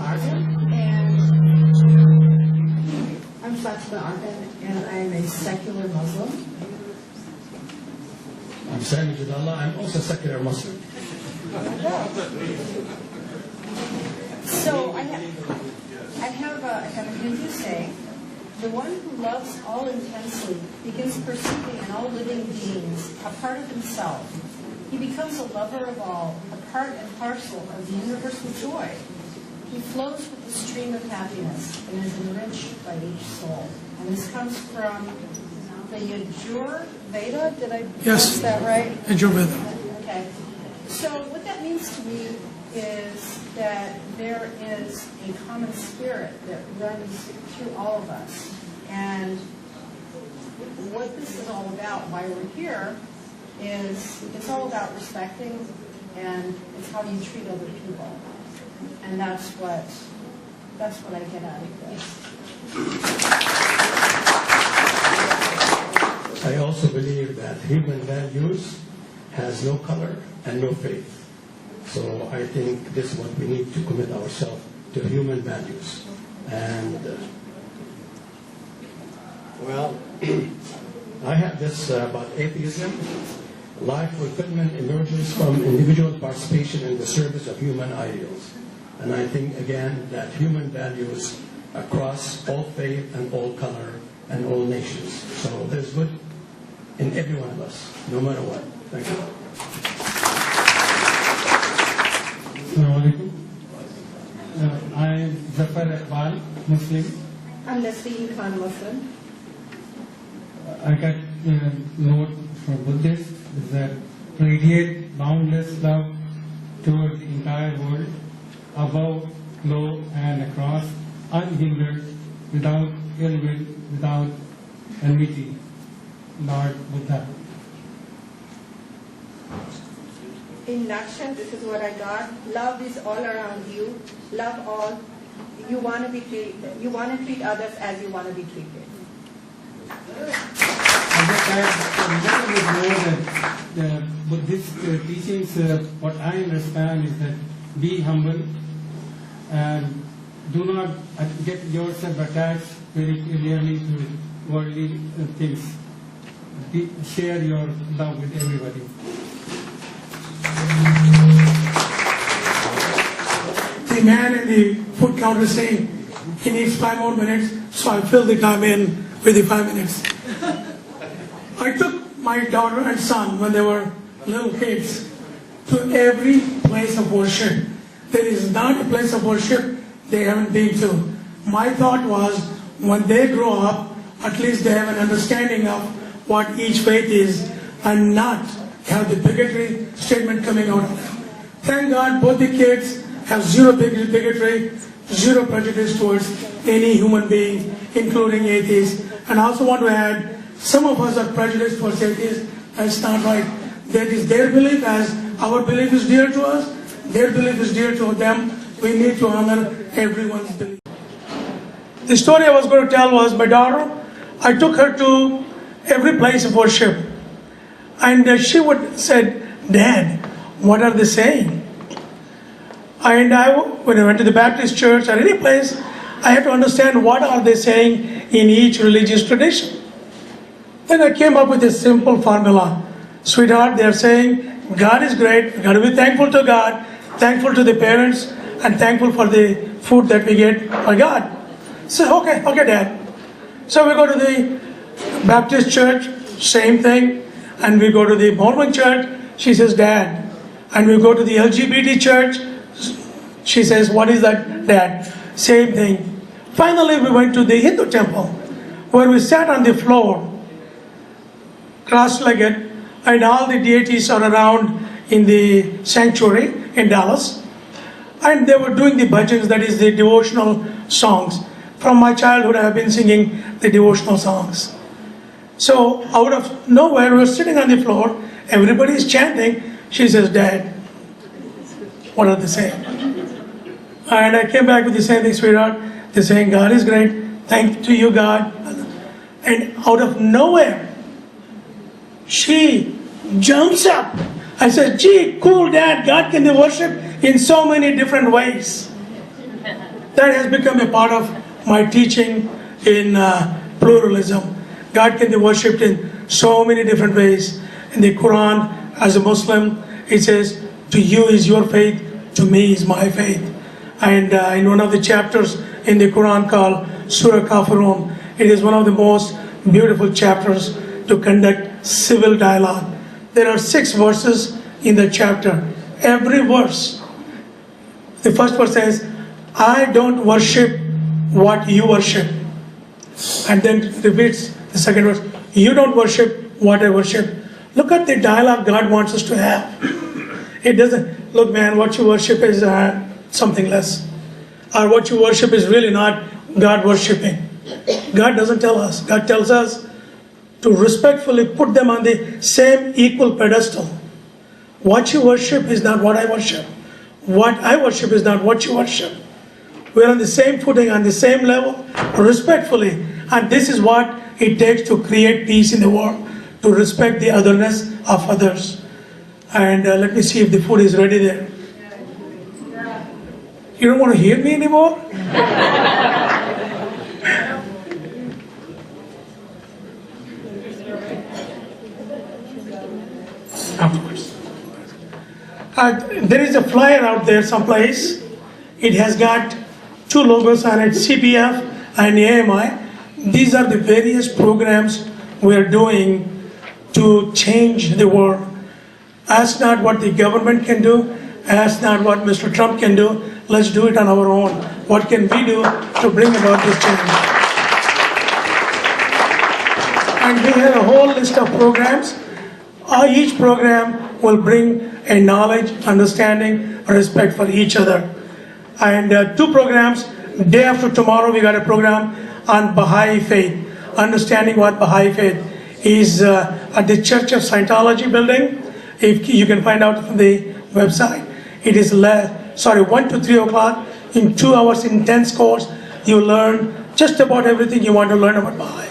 Argan, and I'm a secular Muslim. I'm Sami Jadallah. I'm also a secular Muslim. So I have a Hindu saying, the one who loves all intensely begins perceiving in all living beings a part of himself. He becomes a lover of all, a part and parcel of the universal joy. He flows with the stream of happiness and is enriched by each soul. And this comes from the Yajur Veda. Did I pronounce that right? Yajur Veda. Okay. So what that means to me is that there is a common spirit that runs through all of us. And what this is all about, why we're here, is it's all about respecting, and it's how you treat other people. And that's what I get out of this. I also believe that human values has no color and no faith. So I think this is what we need to commit ourselves to human values. And, well, I have this about atheism. Life fulfillment emerges from individual participation in the service of human ideals. And I think, again, that human values across all faith and all color and all nations. So there's good in every one of us, no matter what. Thank you. Assalamu alaikum. I am Zafar Iqbal, Muslim. I'm Nasreen Khan, Muslim. I got a note from Buddhists that radiate boundless love toward the entire world, above, below, and across, unhindered, without ill will, without enmity. Lord Buddha. In nutshell, this is what I got. Love is all around you. Love all. You want to treat others as you want to be treated. I just add a little bit more that the Buddhist teachings, what I understand is that be humble and do not get yourself attached very clearly to worldly things. Share your love with everybody. The man in the food counter saying he needs 5 more minutes, so I filled the time in with the 5 minutes. I took my daughter and son when they were little kids to every place of worship. There is not a place of worship they haven't been to. My thought was, when they grow up, at least they have an understanding of what each faith is and not have the bigotry statement coming out of them. Thank God both the kids have zero bigotry, zero prejudice towards any human being, including atheists. And I also want to add, some of us are prejudiced towards atheists. That's not right. That is their belief, as our belief is dear to us, their belief is dear to them. We need to honor everyone's belief. The story I was going to tell was my daughter. I took her to every place of worship. And she would say, Dad, what are they saying? And when I went to the Baptist church or any place, I had to understand what are they saying in each religious tradition. Then I came up with a simple formula. Sweetheart, they are saying, God is great, we've got to be thankful to God, thankful to the parents, and thankful for the food that we get by God. So, okay, Dad. So we go to the Baptist church, same thing. And we go to the Mormon church, she says, Dad. And we go to the LGBT church, she says, what is that, Dad? Same thing. Finally, we went to the Hindu temple, where we sat on the floor, cross-legged, and all the deities are around in the sanctuary in Dallas. And they were doing the bhajans, that is the devotional songs. From my childhood, I have been singing the devotional songs. So out of nowhere, we were sitting on the floor, everybody is chanting. She says, Dad, what are they saying? And I came back with the same thing, sweetheart. They're saying, God is great. Thank to you, God. And out of nowhere, she jumps up. I said, gee, cool, Dad. God can be worshipped in so many different ways. That has become a part of my teaching in pluralism. God can be worshipped in so many different ways. In the Quran, as a Muslim, it says, to you is your faith, to me is my faith. And in one of the chapters in the Quran called Surah Kafirun, it is one of the most beautiful chapters to conduct civil dialogue. There are 6 verses in the chapter. Every verse, the first verse says, I don't worship what you worship. And then repeats the second verse, you don't worship what I worship. Look at the dialogue God wants us to have. It doesn't, look man, what you worship is something less. Or what you worship is really not God worshipping. God doesn't tell us. God tells us to respectfully put them on the same equal pedestal. What you worship is not what I worship. What I worship is not what you worship. We're on the same footing, on the same level, respectfully. And this is what it takes to create peace in the world, to respect the otherness of others. And let me see if the food is ready there. You don't want to hear me anymore? Of course. There is a flyer out there someplace. It has got two logos on it, CPF and AMI. These are the various programs we are doing to change the world. Ask not what the government can do. Ask not what Mr. Trump can do. Let's do it on our own. What can we do to bring about this change? And we have a whole list of programs. Each program will bring a knowledge, understanding, respect for each other. And two programs, day after tomorrow, we got a program on Baha'i faith, understanding what Baha'i faith is at the Church of Scientology building. If you can find out from the website. It is 1 to 3 o'clock in 2 hours intense course. You learn just about everything you want to learn about Baha'i.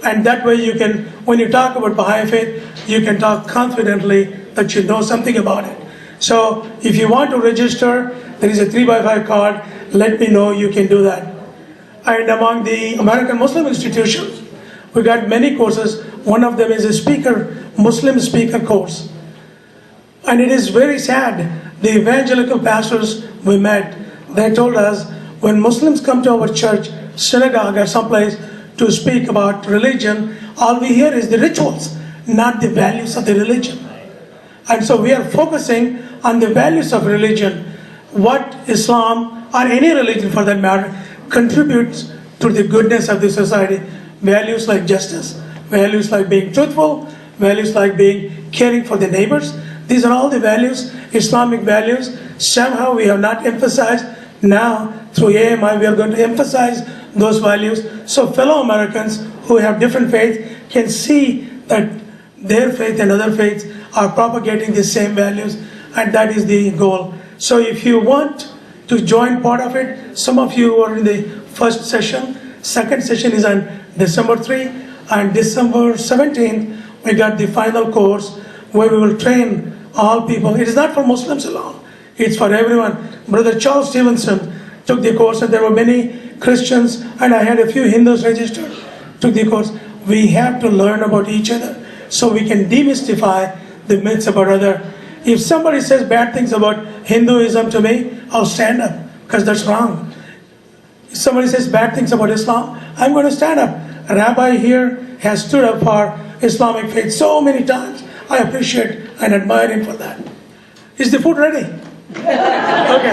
And that way you can, when you talk about Baha'i faith, you can talk confidently that you know something about it. So if you want to register, there is a 3x5 card. Let me know, you can do that. And among the American Muslim institutions, we got many courses. One of them is a Muslim speaker course. And it is very sad. The evangelical pastors we met, they told us, when Muslims come to our church, synagogue or someplace to speak about religion, all we hear is the rituals, not the values of the religion. And so we are focusing on the values of religion, what Islam, or any religion for that matter, contributes to the goodness of the society. Values like justice, values like being truthful, values like being caring for the neighbors. These are all the values, Islamic values. Somehow we have not emphasized. Now, through AMI, we are going to emphasize those values. So fellow Americans who have different faiths can see that their faith and other faiths are propagating the same values, and that is the goal. So if you want to join part of it, some of you are in the first session. Second session is on December 3, and December 17th, we got the final course where we will train all people. It is not for Muslims alone. It's for everyone. Brother Charles Stevenson took the course, and there were many Christians, and I had a few Hindus registered, took the course. We have to learn about each other so we can demystify the myths about other. If somebody says bad things about Hinduism to me, I'll stand up, because that's wrong. If somebody says bad things about Islam, I'm going to stand up. A rabbi here has stood up for Islamic faith so many times. I appreciate and admire him for that. Is the food ready? Okay.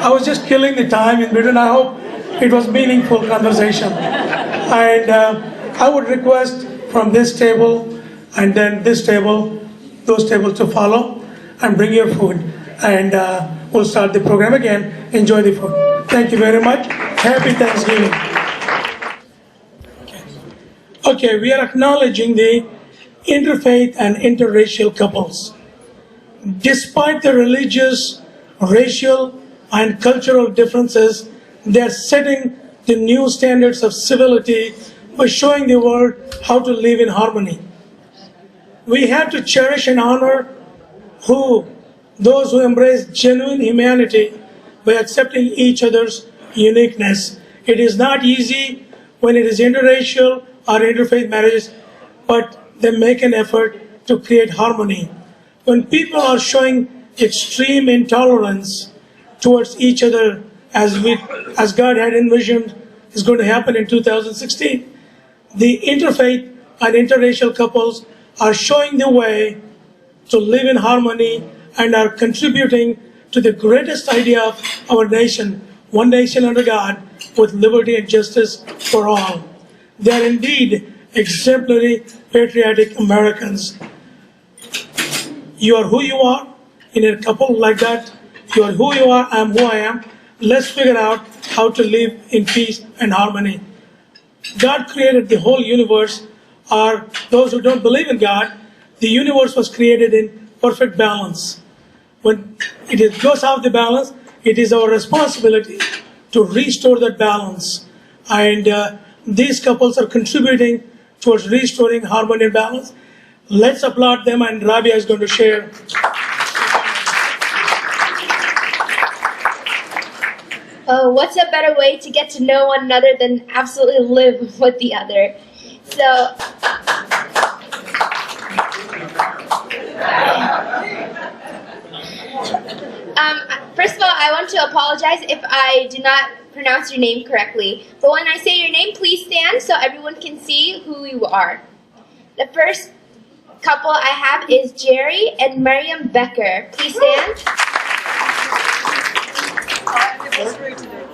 I was just killing the time in between. I hope it was meaningful conversation. And I would request from this table and then this table, those tables to follow and bring your food. And we'll start the program again. Enjoy the food. Thank you very much. Happy Thanksgiving. Okay, we are acknowledging the interfaith and interracial couples. Despite the religious, racial, and cultural differences, they are setting the new standards of civility by showing the world how to live in harmony. We have to cherish and honor those who embrace genuine humanity by accepting each other's uniqueness. It is not easy when it is interracial or interfaith marriages, but they make an effort to create harmony. When people are showing extreme intolerance towards each other, as God had envisioned is going to happen in 2016, the interfaith and interracial couples are showing the way to live in harmony and are contributing to the greatest idea of our nation, one nation under God, with liberty and justice for all. They are indeed exemplary, patriotic Americans. You are who you are in a couple like that. You are who you are, I am who I am. Let's figure out how to live in peace and harmony. God created the whole universe, or those who don't believe in God, the universe was created in perfect balance. When it goes off the balance, it is our responsibility to restore that balance. And these couples are contributing towards restoring harmony and balance. Let's applaud them, and Rabia is going to share. Oh, what's a better way to get to know one another than absolutely live with the other? So, first of all, I want to apologize if I do not pronounce your name correctly. But when I say your name, please stand so everyone can see who you are. The first couple I have is Jerry and Miriam Becker. Please stand.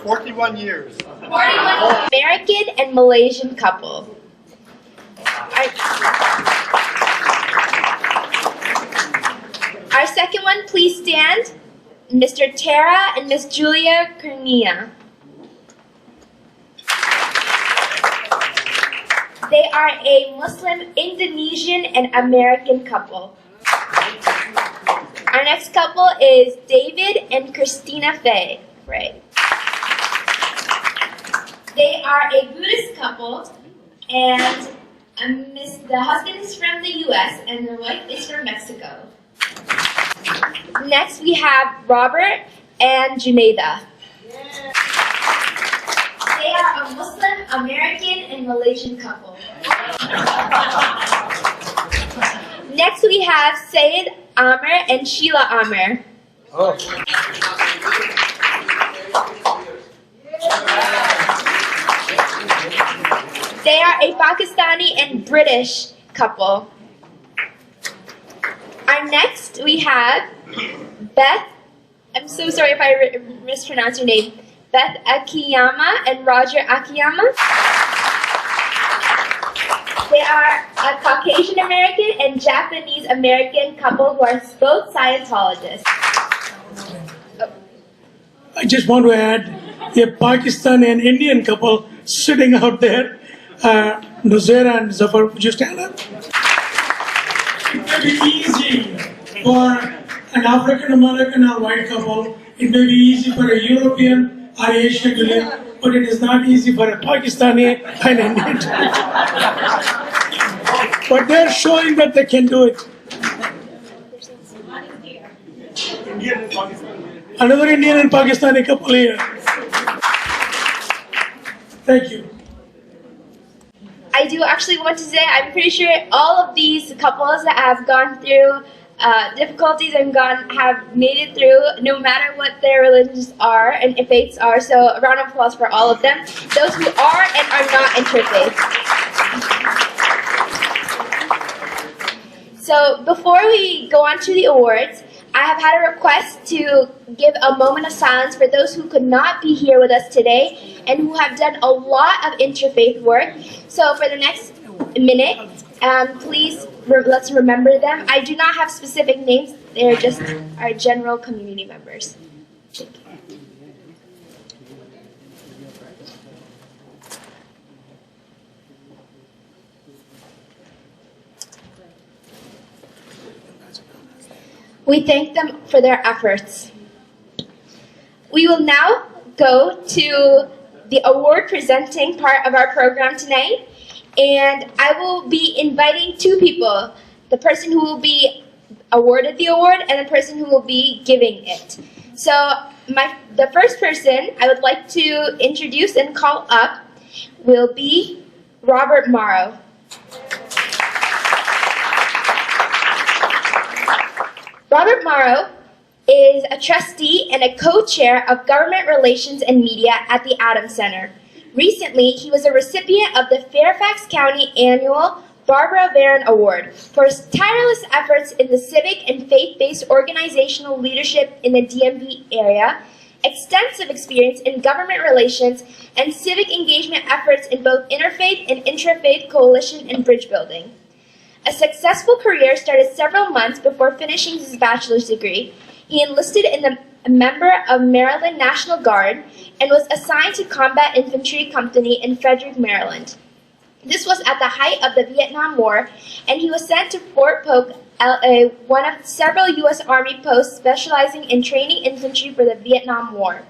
41 years. 41 American and Malaysian couple. Our second one, please stand. Mr. Tara and Miss Julia Kurnia. They are a Muslim, Indonesian, and American couple. Our next couple is David and Christina Faye. Right. They are a Buddhist couple, and the husband is from the U.S. and the wife is from Mexico. Next, we have Robert and Junaida. They are a Muslim, American, and Malaysian couple. Next, we have Sayed Amr and Sheila Amr. Oh. They are a Pakistani and British couple. Our next, we have Beth, I'm so sorry if I mispronounce your name, Beth Akiyama and Roger Akiyama. They are a Caucasian American and Japanese American couple who are both Scientologists. I just want to add a Pakistani and Indian couple sitting out there. Nuzera and Zafar, would you stand up? It may be easy for an African American or white couple. It may be easy for a European or Asian to live, but it is not easy for a Pakistani and Indian to live. But they're showing that they can do it. Another Indian and Pakistani couple here. Thank you. I do actually want to say I'm pretty sure all of these couples that have gone through difficulties and have made it through, no matter what their religions are and faiths are. So a round of applause for all of them, those who are and are not interfaith. So before we go on to the awards, I have had a request to give a moment of silence for those who could not be here with us today and who have done a lot of interfaith work. So for the next minute, please let's remember them. I do not have specific names. They're just our general community members. Thank you. We thank them for their efforts. We will now go to the award presenting part of our program tonight, and I will be inviting two people, the person who will be awarded the award and the person who will be giving it. So the first person I would like to introduce and call up will be Robert Morrow. Robert Morrow is a trustee and a co-chair of Government Relations and Media at the Adams Center. Recently, he was a recipient of the Fairfax County Annual Barbara Varon Award for his tireless efforts in the civic and faith-based organizational leadership in the DMV area, extensive experience in government relations, and civic engagement efforts in both interfaith and intrafaith coalition and bridge building. A successful career started several months before finishing his bachelor's degree. He enlisted in a member of Maryland National Guard and was assigned to Combat Infantry Company in Frederick, Maryland. This was at the height of the Vietnam War, and he was sent to Fort Polk, LA, one of several U.S. Army posts specializing in training infantry for the Vietnam War.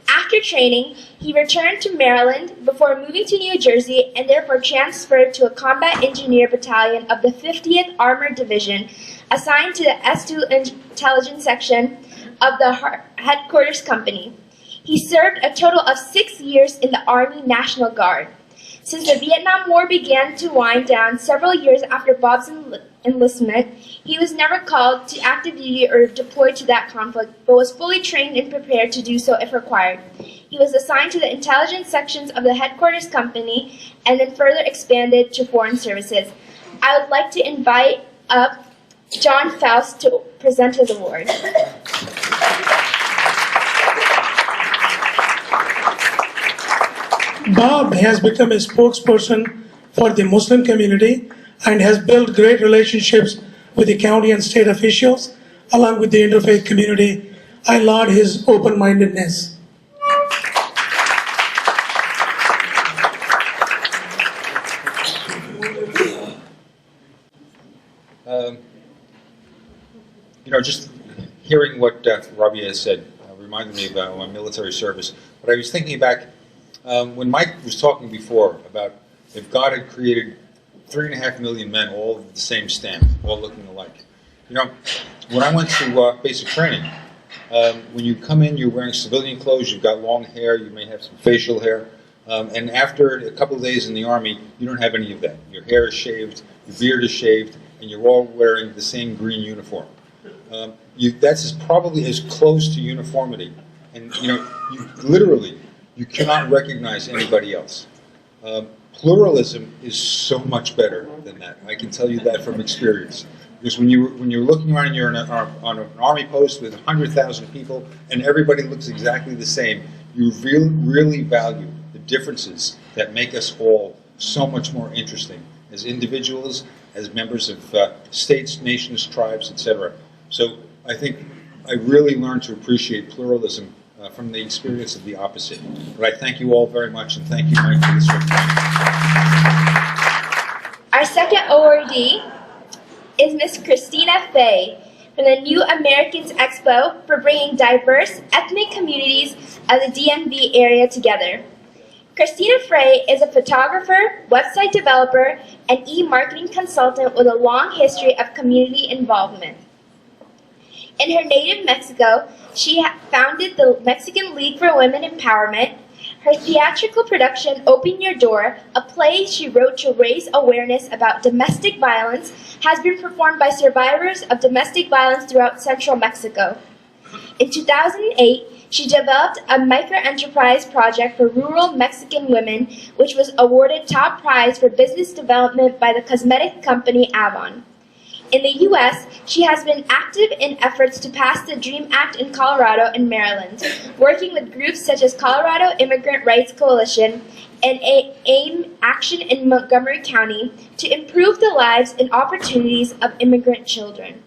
After training, he returned to Maryland before moving to New Jersey and therefore transferred to a combat engineer battalion of the 50th Armored Division, assigned to the S2 Intelligence Section of the Headquarters Company. He served a total of 6 years in the Army National Guard. Since the Vietnam War began to wind down several years after Bob's enlistment, he was never called to active duty or deployed to that conflict, but was fully trained and prepared to do so if required. He was assigned to the intelligence sections of the headquarters company and then further expanded to foreign services. I would like to invite up John Faust to present his award. Bob has become a spokesperson for the Muslim community and has built great relationships with the county and state officials, along with the interfaith community. I laud his open-mindedness. Just hearing what Rabia said reminded me about my military service. But I was thinking back when Mike was talking before about if God had created 3.5 million men, all of the same stamp, all looking alike. When I went to basic training, when you come in, you're wearing civilian clothes, you've got long hair, you may have some facial hair, and after a couple of days in the Army, you don't have any of that. Your hair is shaved, your beard is shaved, and you're all wearing the same green uniform. That's probably as close to uniformity, and you cannot recognize anybody else. Pluralism is so much better than that. I can tell you that from experience. Because when you're looking around and you're on an army post with 100,000 people and everybody looks exactly the same, you really value the differences that make us all so much more interesting as individuals, as members of states, nations, tribes, etc. So I think I really learned to appreciate pluralism from the experience of the opposite. But I thank you all very much, and thank you, Mike, for this recognition. Our second awardee is Miss Christina Fay from the New Americans Expo for bringing diverse ethnic communities of the DMV area together. Christina Fay is a photographer, website developer, and e-marketing consultant with a long history of community involvement. In her native Mexico, she founded the Mexican League for Women Empowerment. Her theatrical production, Open Your Door, a play she wrote to raise awareness about domestic violence, has been performed by survivors of domestic violence throughout central Mexico. In 2008, she developed a micro-enterprise project for rural Mexican women, which was awarded top prize for business development by the cosmetic company Avon. In the U.S., she has been active in efforts to pass the DREAM Act in Colorado and Maryland, working with groups such as Colorado Immigrant Rights Coalition and AIM Action in Montgomery County to improve the lives and opportunities of immigrant children.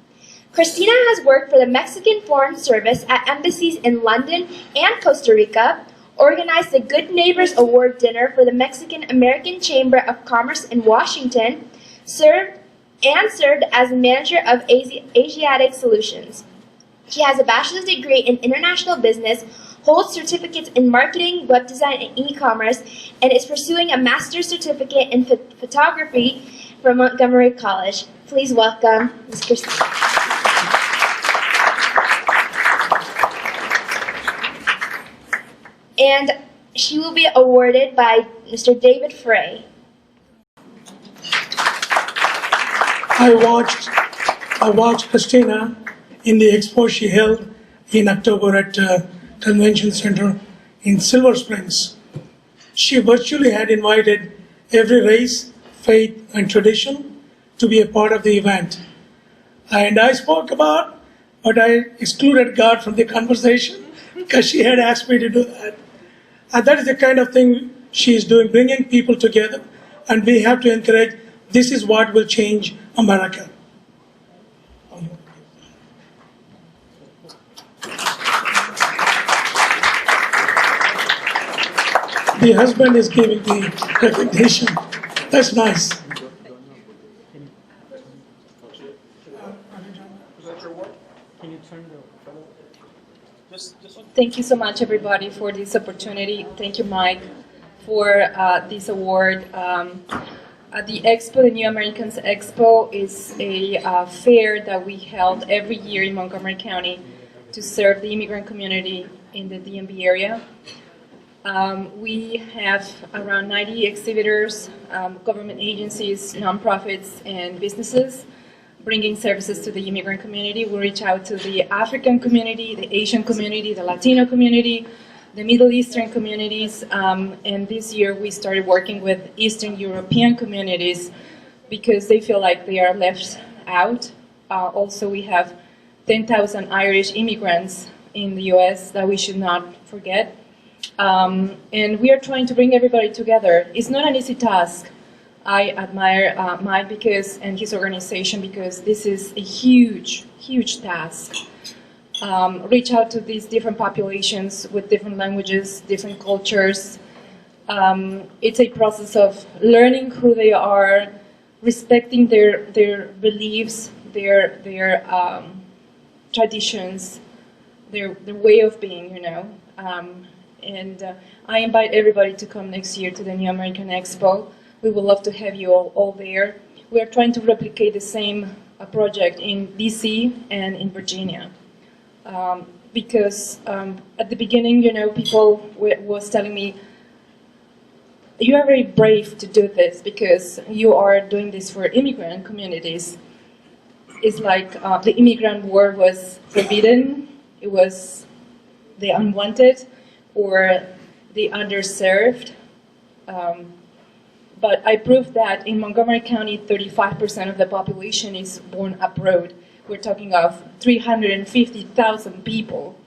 Christina has worked for the Mexican Foreign Service at embassies in London and Costa Rica, organized the Good Neighbors Award Dinner for the Mexican American Chamber of Commerce in Washington, served as manager of Asiatic Solutions. She has a bachelor's degree in international business, holds certificates in marketing, web design, and e-commerce, and is pursuing a master's certificate in photography from Montgomery College. Please welcome Ms. Christina. And she will be awarded by Mr. David Frey. I watched Christina in the expo she held in October at Convention Center in Silver Springs. She virtually had invited every race, faith, and tradition to be a part of the event. And I spoke about, but I excluded God from the conversation because she had asked me to do that. And that is the kind of thing she is doing, bringing people together. And we have to encourage, this is what will change America. The husband is giving the recognition. That's nice. Thank you so much, everybody, for this opportunity. Thank you, Mike, for this award. The Expo, the New Americans Expo, is a fair that we held every year in Montgomery County to serve the immigrant community in the DMV area. We have around 90 exhibitors, government agencies, nonprofits, and businesses bringing services to the immigrant community. We reach out to the African community, the Asian community, the Latino community, the Middle Eastern communities, and this year we started working with Eastern European communities because they feel like they are left out. Also, we have 10,000 Irish immigrants in the US that we should not forget. And we are trying to bring everybody together. It's not an easy task. I admire Mike and his organization because this is a huge, huge task. Reach out to these different populations with different languages, different cultures. It's a process of learning who they are, respecting their beliefs, their traditions, their way of being, you know. I invite everybody to come next year to the New American Expo. We would love to have you all there. We are trying to replicate the same project in DC and in Virginia. Because at the beginning, you know, people was telling me, you are very brave to do this because you are doing this for immigrant communities. It's like the immigrant word was forbidden, it was the unwanted or the underserved. But I proved that in Montgomery County, 35% of the population is born abroad. We're talking of 350,000 people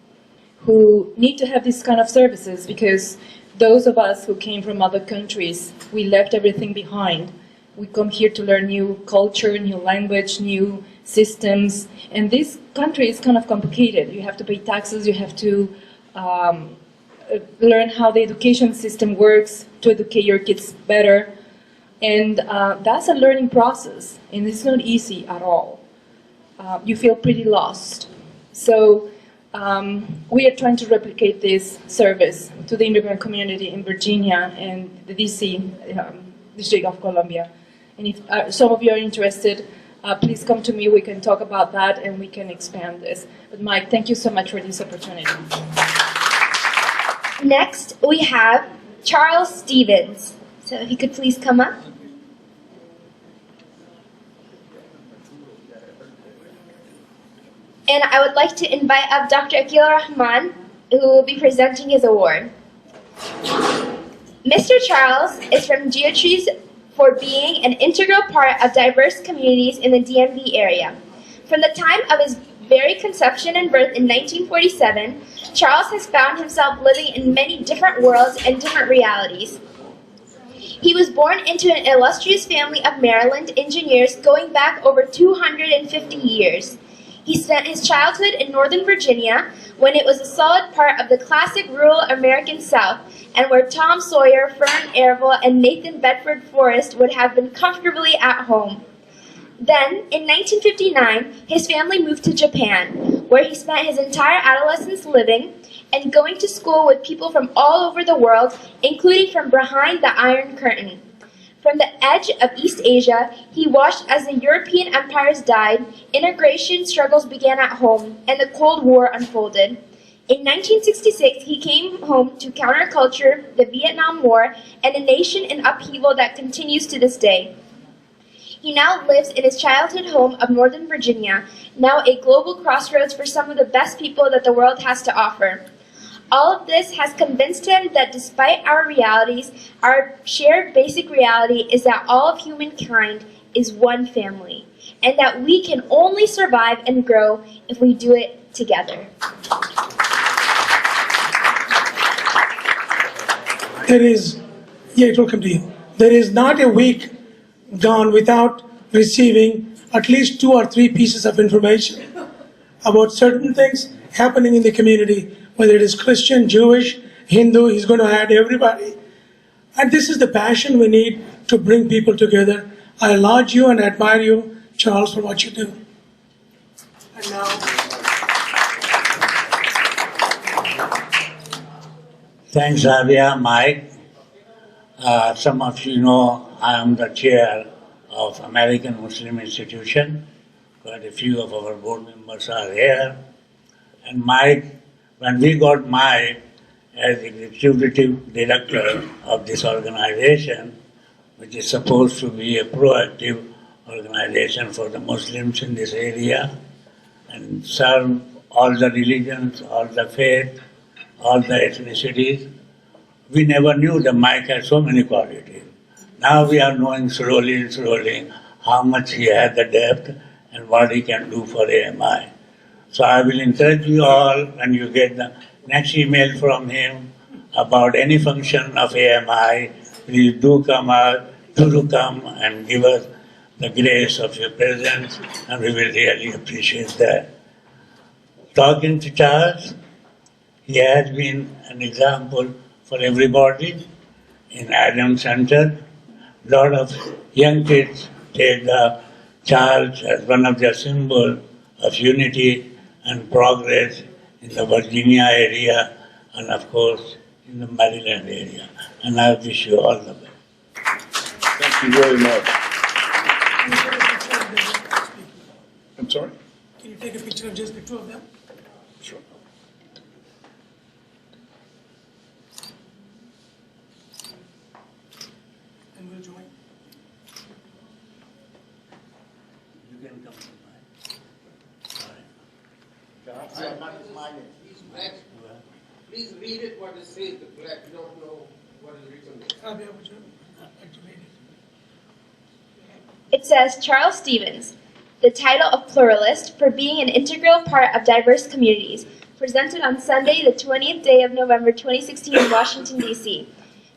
who need to have these kind of services because those of us who came from other countries, we left everything behind. We come here to learn new culture, new language, new systems, and this country is kind of complicated. You have to pay taxes, you have to learn how the education system works to educate your kids better, and that's a learning process, and it's not easy at all. You feel pretty lost. So we are trying to replicate this service to the immigrant community in Virginia and the DC, District of Columbia. And if some of you are interested, please come to me, we can talk about that and we can expand this. But Mike, thank you so much for this opportunity. Next, we have Charles Stevens. So if you could please come up. And I would like to invite up Dr. Akil Rahman, who will be presenting his award. Mr. Charles is from Geotree for being an integral part of diverse communities in the DMV area. From the time of his very conception and birth in 1947, Charles has found himself living in many different worlds and different realities. He was born into an illustrious family of Maryland engineers going back over 250 years. He spent his childhood in Northern Virginia when it was a solid part of the classic rural American South and where Tom Sawyer, Fern Ervil, and Nathan Bedford Forrest would have been comfortably at home. Then, in 1959, his family moved to Japan, where he spent his entire adolescence living and going to school with people from all over the world, including from behind the Iron Curtain. From the edge of East Asia, he watched as the European empires died, integration struggles began at home, and the Cold War unfolded. In 1966, he came home to counterculture, the Vietnam War, and a nation in upheaval that continues to this day. He now lives in his childhood home of Northern Virginia, now a global crossroads for some of the best people that the world has to offer. All of this has convinced him that despite our realities, our shared basic reality is that all of humankind is one family, and that we can only survive and grow if we do it together. Welcome to you. There is not a week gone without receiving at least 2 or 3 pieces of information about certain things happening in the community, whether it is Christian, Jewish, Hindu, he's going to add everybody. And this is the passion we need to bring people together. I laud you and admire you, Charles, for what you do. And now, thanks, Rabia, Mike. Some of you know I am the chair of American Muslim Institution. Quite a few of our board members are here. And Mike, when we got Mike as executive director of this organization, which is supposed to be a proactive organization for the Muslims in this area and serve all the religions, all the faith, all the ethnicities, we never knew that Mike had so many qualities. Now we are knowing slowly how much he had the depth and what he can do for AMI. So I will encourage you all, when you get the next email from him about any function of AMI, please do come and give us the grace of your presence, and we will really appreciate that. Talking to Charles, he has been an example for everybody in Adam Center. A lot of young kids take Charles as one of their symbols of unity and progress in the Virginia area and of course in the Maryland area. And I wish you all the best. Thank you very much. I'm sorry? Can you take a picture of just the two of them? Sure. And we'll join. You can come to Please read it what it says, the black. You don't know what is written there. It says, Charles Stevens, the title of pluralist for being an integral part of diverse communities, presented on Sunday, the 20th day of November 2016 in Washington, D.C.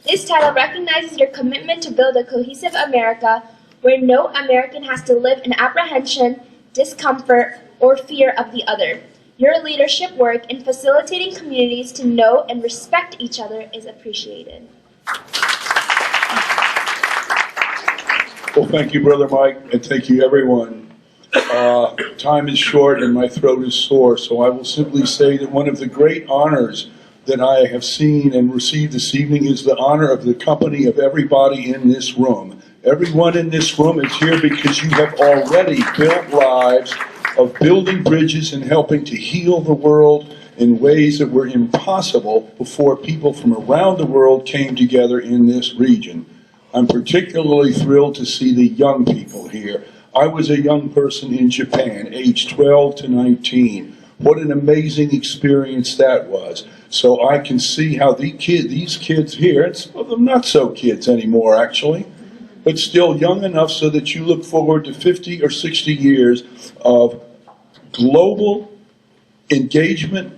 This title recognizes your commitment to build a cohesive America where no American has to live in apprehension, discomfort, or fear of the other. Your leadership work in facilitating communities to know and respect each other is appreciated. Well, thank you, Brother Mike, and thank you, everyone. Time is short and my throat is sore, so I will simply say that one of the great honors that I have seen and received this evening is the honor of the company of everybody in this room. Everyone in this room is here because you have already built lives of building bridges and helping to heal the world in ways that were impossible before people from around the world came together in this region. I'm particularly thrilled to see the young people here. I was a young person in Japan, aged 12 to 19. What an amazing experience that was. So I can see how these kids here, and some of them not so kids anymore actually, but still young enough so that you look forward to 50 or 60 years of global engagement,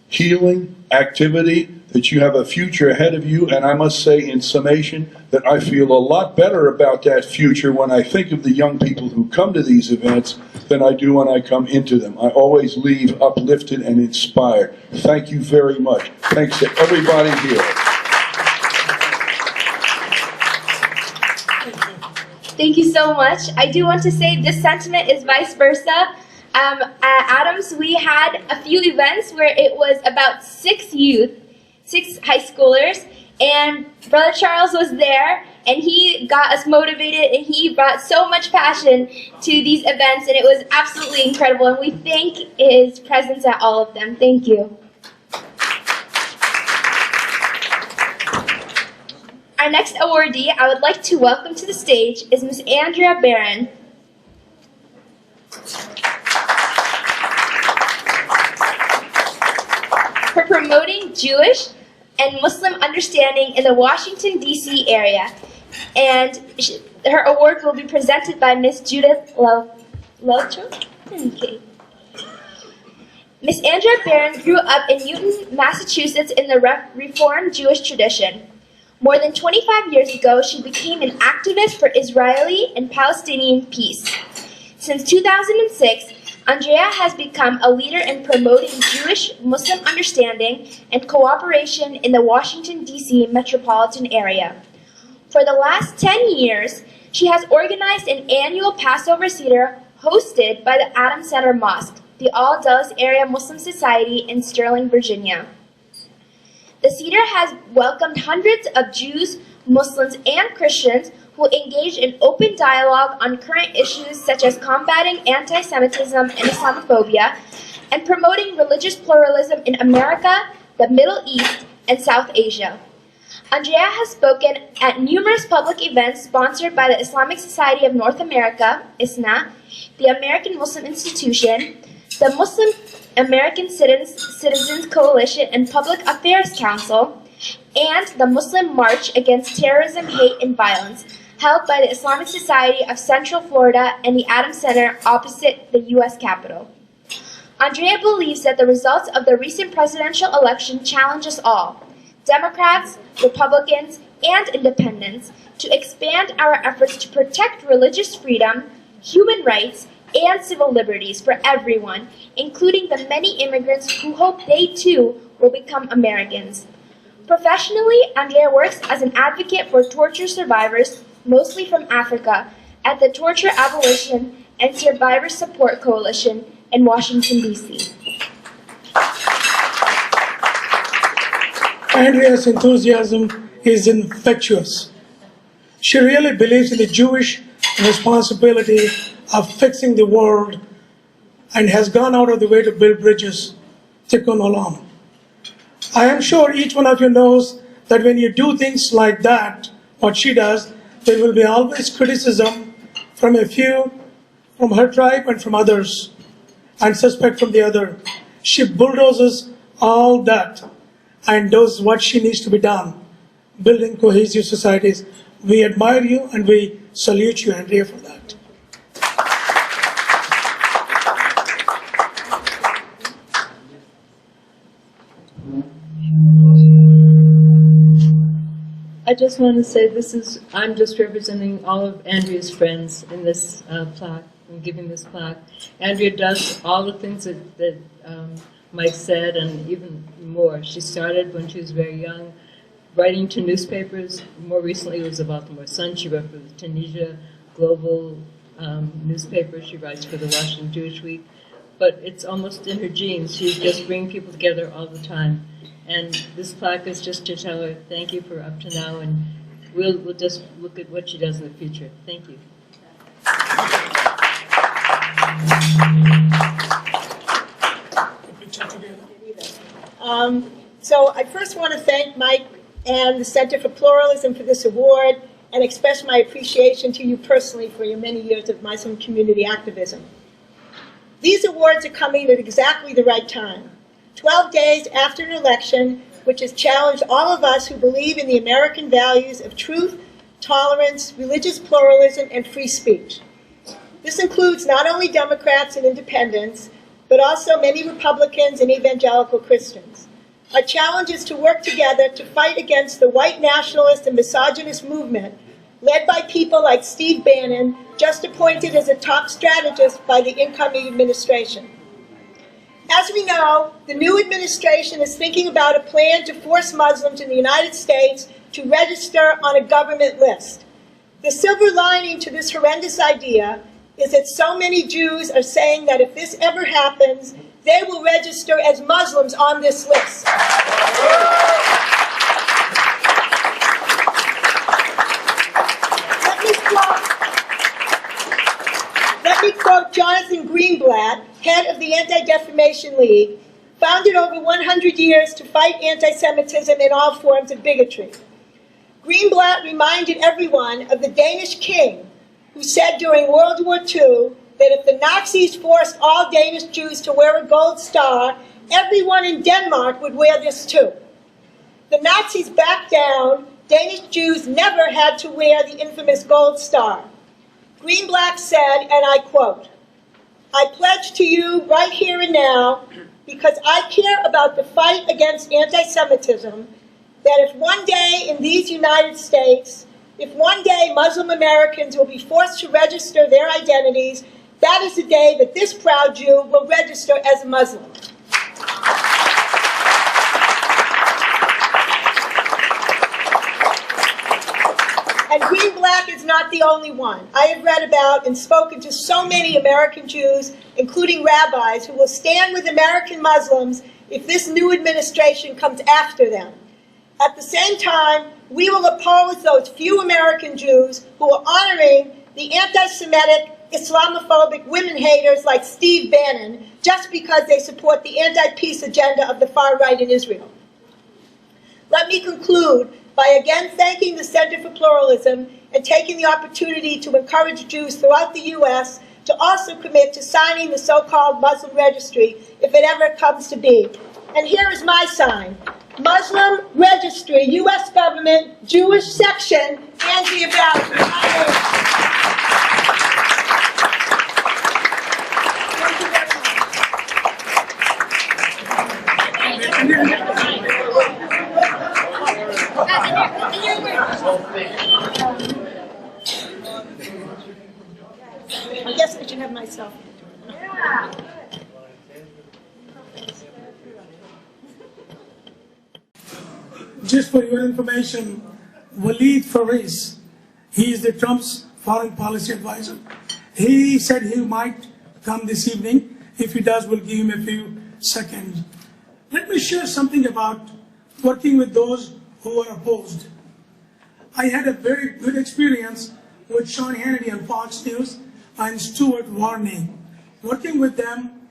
healing, activity, that you have a future ahead of you. And I must say in summation that I feel a lot better about that future when I think of the young people who come to these events than I do when I come into them. I always leave uplifted and inspired. Thank you very much. Thanks to everybody here. Thank you so much. I do want to say this sentiment is vice versa. At Adams, we had a few events where it was about 6 high schoolers, and Brother Charles was there, and he got us motivated, and he brought so much passion to these events, and it was absolutely incredible, and we thank his presence at all of them. Thank you. Our next awardee I would like to welcome to the stage is Ms. Andrea Barron. For promoting Jewish and Muslim understanding in the Washington, D.C. area. And her award will be presented by Ms. Judith Lelcho. Okay. Ms. Andrea Barron grew up in Newton, Massachusetts in the Reformed Jewish tradition. More than 25 years ago, she became an activist for Israeli and Palestinian peace. Since 2006, Andrea has become a leader in promoting Jewish-Muslim understanding and cooperation in the Washington, D.C. metropolitan area. For the last 10 years, she has organized an annual Passover Seder hosted by the Adams Center Mosque, the All-Dulles Area Muslim Society in Sterling, Virginia. The Seder has welcomed hundreds of Jews, Muslims, and Christians who engage in open dialogue on current issues such as combating anti-Semitism and Islamophobia, and promoting religious pluralism in America, the Middle East, and South Asia. Andrea has spoken at numerous public events sponsored by the Islamic Society of North America, ISNA, the American Muslim Institution, the Muslim American Citizens Coalition and Public Affairs Council, and the Muslim March Against Terrorism, Hate, and Violence, held by the Islamic Society of Central Florida and the Adams Center opposite the U.S. Capitol. Andrea believes that the results of the recent presidential election challenge us all, Democrats, Republicans, and Independents, to expand our efforts to protect religious freedom, human rights, and civil liberties for everyone, including the many immigrants who hope they too will become Americans. Professionally, Andrea works as an advocate for torture survivors, mostly from Africa, at the Torture Abolition and Survivor Support Coalition in Washington, D.C. Andrea's enthusiasm is infectious. She really believes in the Jewish responsibility of fixing the world and has gone out of the way to build bridges, tikkun olam. I am sure each one of you knows that when you do things like that, what she does, there will be always criticism from a few, from her tribe and from others, and suspect from the other. She bulldozes all that and does what she needs to be done, building cohesive societies. We admire you and we salute you, Andrea, for that. I just want to say I'm just representing all of Andrea's friends in this plaque, and giving this plaque. Andrea does all the things that Mike said and even more. She started when she was very young, writing to newspapers. More recently it was the Baltimore Sun. She wrote for the Tunisia Global newspaper. She writes for the Washington Jewish Week. But it's almost in her genes. She's just bringing people together all the time. And this plaque is just to tell her thank you for up to now, and we'll just look at what she does in the future. Thank you. So I first want to thank Mike and the Center for Pluralism for this award, and express my appreciation to you personally for your many years of Muslim community activism. These awards are coming at exactly the right time. 12 days after an election which has challenged all of us who believe in the American values of truth, tolerance, religious pluralism, and free speech. This includes not only Democrats and independents, but also many Republicans and evangelical Christians. Our challenge is to work together to fight against the white nationalist and misogynist movement led by people like Steve Bannon, just appointed as a top strategist by the incoming administration. As we know, the new administration is thinking about a plan to force Muslims in the United States to register on a government list. The silver lining to this horrendous idea is that so many Jews are saying that if this ever happens, they will register as Muslims on this list. Let me quote Jonathan Greenblatt, head of the Anti-Defamation League, founded over 100 years to fight anti-Semitism and all forms of bigotry. Greenblatt reminded everyone of the Danish king who said during World War II that if the Nazis forced all Danish Jews to wear a gold star, everyone in Denmark would wear this too. The Nazis backed down. Danish Jews never had to wear the infamous gold star. Greenblatt said, and I quote, "I pledge to you right here and now, because I care about the fight against anti-Semitism, that if one day in these United States, if one day Muslim Americans will be forced to register their identities, that is the day that this proud Jew will register as a Muslim." And Greenblatt is not the only one. I have read about and spoken to so many American Jews, including rabbis, who will stand with American Muslims if this new administration comes after them. At the same time, we will oppose those few American Jews who are honoring the anti-Semitic, Islamophobic women haters like Steve Bannon just because they support the anti-peace agenda of the far right in Israel. Let me conclude by again thanking the Center for Pluralism and taking the opportunity to encourage Jews throughout the U.S. to also commit to signing the so-called Muslim registry if it ever comes to be. And here is my sign. Muslim Registry, U.S. Government, Jewish Section, Andrea Bowser. I guess I should have myself. Yeah. Just for your information, Walid Faris, he is the Trump's foreign policy advisor. He said he might come this evening. If he does, we'll give him a few seconds. Let me share something about working with those who are opposed. I had a very good experience with Sean Hannity on Fox News and Stuart Varney. Working with them,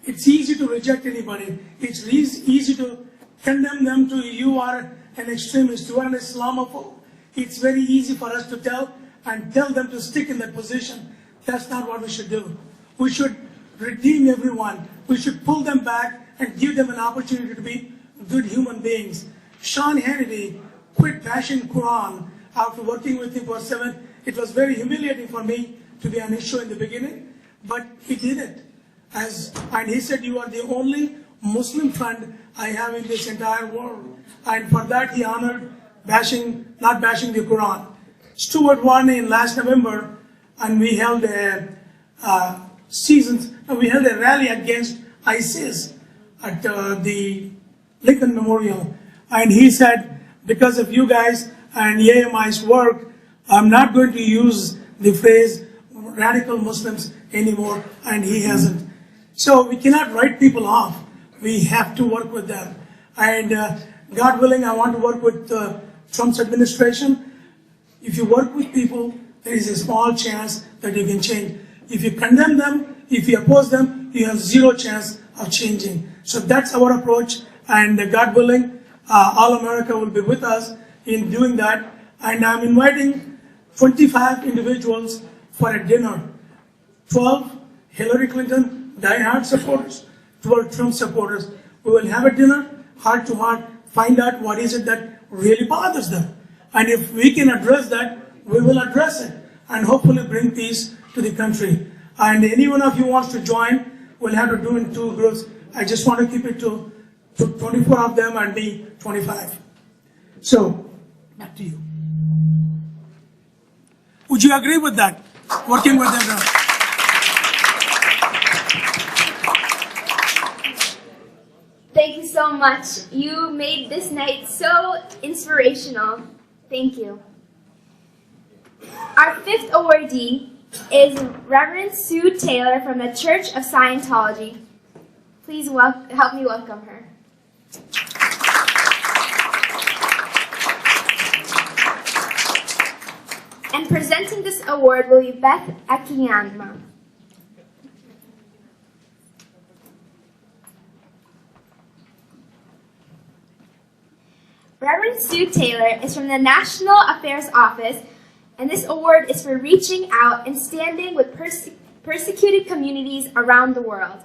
it's easy to reject anybody. It's easy to condemn them to, you are an extremist, you are an Islamophobe. It's very easy for us to tell them to stick in that position. That's not what we should do. We should redeem everyone. We should pull them back and give them an opportunity to be good human beings. Sean Hannity quit bashing Quran after working with him for 7. It was very humiliating for me to be on his show in the beginning, but he did it. And he said, you are the only Muslim friend I have in this entire world. And for that he honored not bashing the Quran. Stuart Varney in last November, and we held a rally against ISIS at the Lincoln Memorial. And he said, because of you guys and AMI's work, I'm not going to use the phrase radical Muslims anymore, and he hasn't. So we cannot write people off. We have to work with them. And God willing, I want to work with Trump's administration. If you work with people, there is a small chance that you can change. If you condemn them, if you oppose them, you have zero chance of changing. So that's our approach, and God willing, all America will be with us in doing that. And I'm inviting 25 individuals for a dinner. 12 Hillary Clinton diehard supporters, 12 Trump supporters. We will have a dinner, heart to heart, find out what is it that really bothers them. And if we can address that, we will address it and hopefully bring peace to the country. And any one of you wants to join, we'll have to do in 2 groups. I just want to keep it to 24 of them and me 25. So, back to you. Would you agree with that? Working with them now. Thank you so much. You made this night so inspirational. Thank you. Our 5th awardee is Reverend Sue Taylor from the Church of Scientology. Please help me welcome her. And presenting this award will be Beth Akiyama. Reverend Sue Taylor is from the National Affairs Office, and this award is for reaching out and standing with persecuted communities around the world.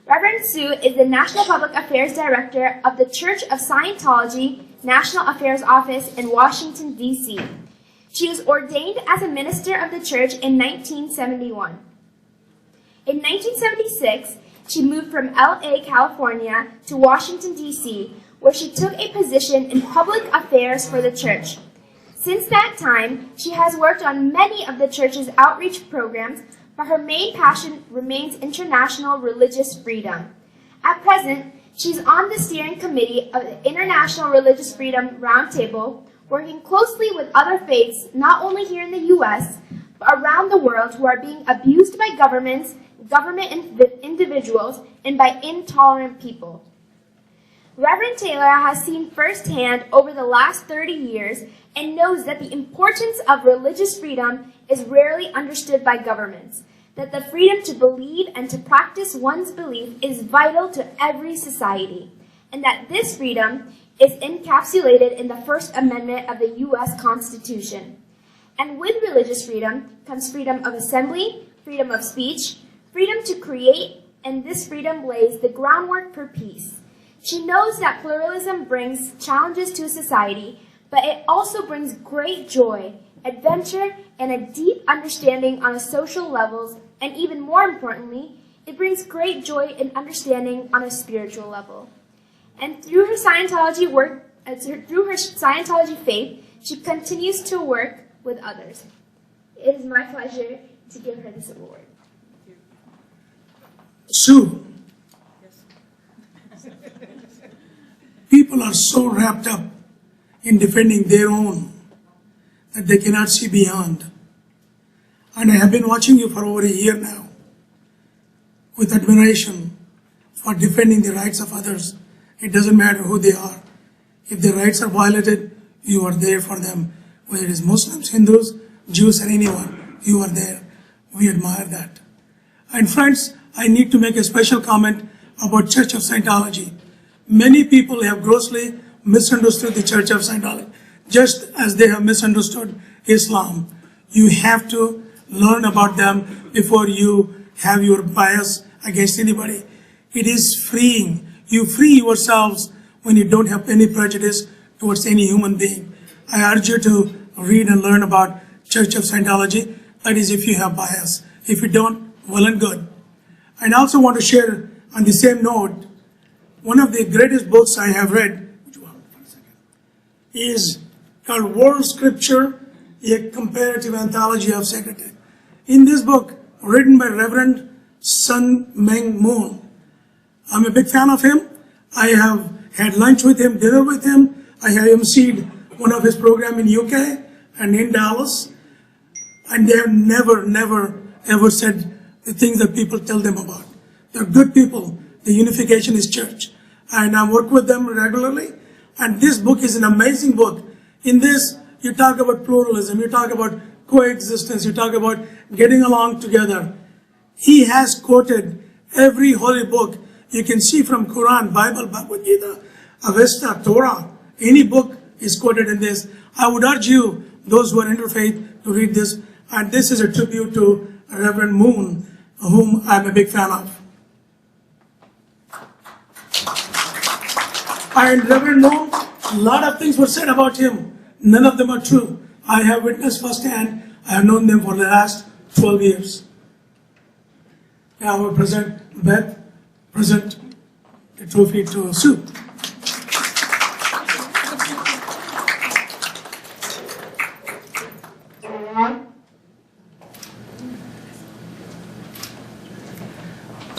Reverend Sue is the National Public Affairs Director of the Church of Scientology National Affairs Office in Washington, D.C. She was ordained as a minister of the church in 1971. In 1976, she moved from L.A., California to Washington, D.C., where she took a position in public affairs for the church. Since that time, she has worked on many of the church's outreach programs, but her main passion remains international religious freedom. At present, she's on the steering committee of the International Religious Freedom Roundtable, working closely with other faiths not only here in the U.S., but around the world who are being abused by governments, government individuals, and by intolerant people. Reverend Taylor has seen firsthand over the last 30 years and knows that the importance of religious freedom is rarely understood by governments, that the freedom to believe and to practice one's belief is vital to every society, and that this freedom is encapsulated in the First Amendment of the U.S. Constitution. And with religious freedom comes freedom of assembly, freedom of speech, freedom to create, and this freedom lays the groundwork for peace. She knows that pluralism brings challenges to society, but it also brings great joy, adventure, and a deep understanding on a social levels, and even more importantly, it brings great joy and understanding on a spiritual level. And through her Scientology work, through her Scientology faith, she continues to work with others. It is my pleasure to give her this award. Sue, people are so wrapped up in defending their own that they cannot see beyond. And I have been watching you for over a year now with admiration for defending the rights of others. It doesn't matter who they are. If their rights are violated, you are there for them. Whether it is Muslims, Hindus, Jews, or anyone, you are there. We admire that. And friends, I need to make a special comment about Church of Scientology. Many people have grossly misunderstood the Church of Scientology, just as they have misunderstood Islam. You have to learn about them before you have your bias against anybody. It is freeing. You free yourselves when you don't have any prejudice towards any human being. I urge you to read and learn about Church of Scientology. That is if you have bias. If you don't, well and good. I also want to share on the same note, one of the greatest books I have read is called World Scripture, a Comparative Anthology of Sacred Text. In this book, written by Reverend Sun Meng Moon, I'm a big fan of him. I have had lunch with him, dinner with him. I have emceed one of his programs in UK and in Dallas. And they have never, ever said the things that people tell them about. They're good people. The unification is church. And I work with them regularly. And this book is an amazing book. In this, you talk about pluralism, you talk about coexistence, you talk about getting along together. He has quoted every holy book you can see from Quran, Bible, Bhagavad Gita, Avesta, Torah. Any book is quoted in this. I would urge you, those who are interfaith, to read this. And this is a tribute to Reverend Moon, whom I'm a big fan of. And Reverend Moon, a lot of things were said about him. None of them are true. I have witnessed firsthand. I have known them for the last 12 years. Now I will present the trophy to Sue.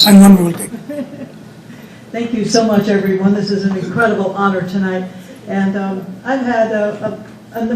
And one will take. Thank you so much, everyone. This is an incredible honor tonight. And I've had a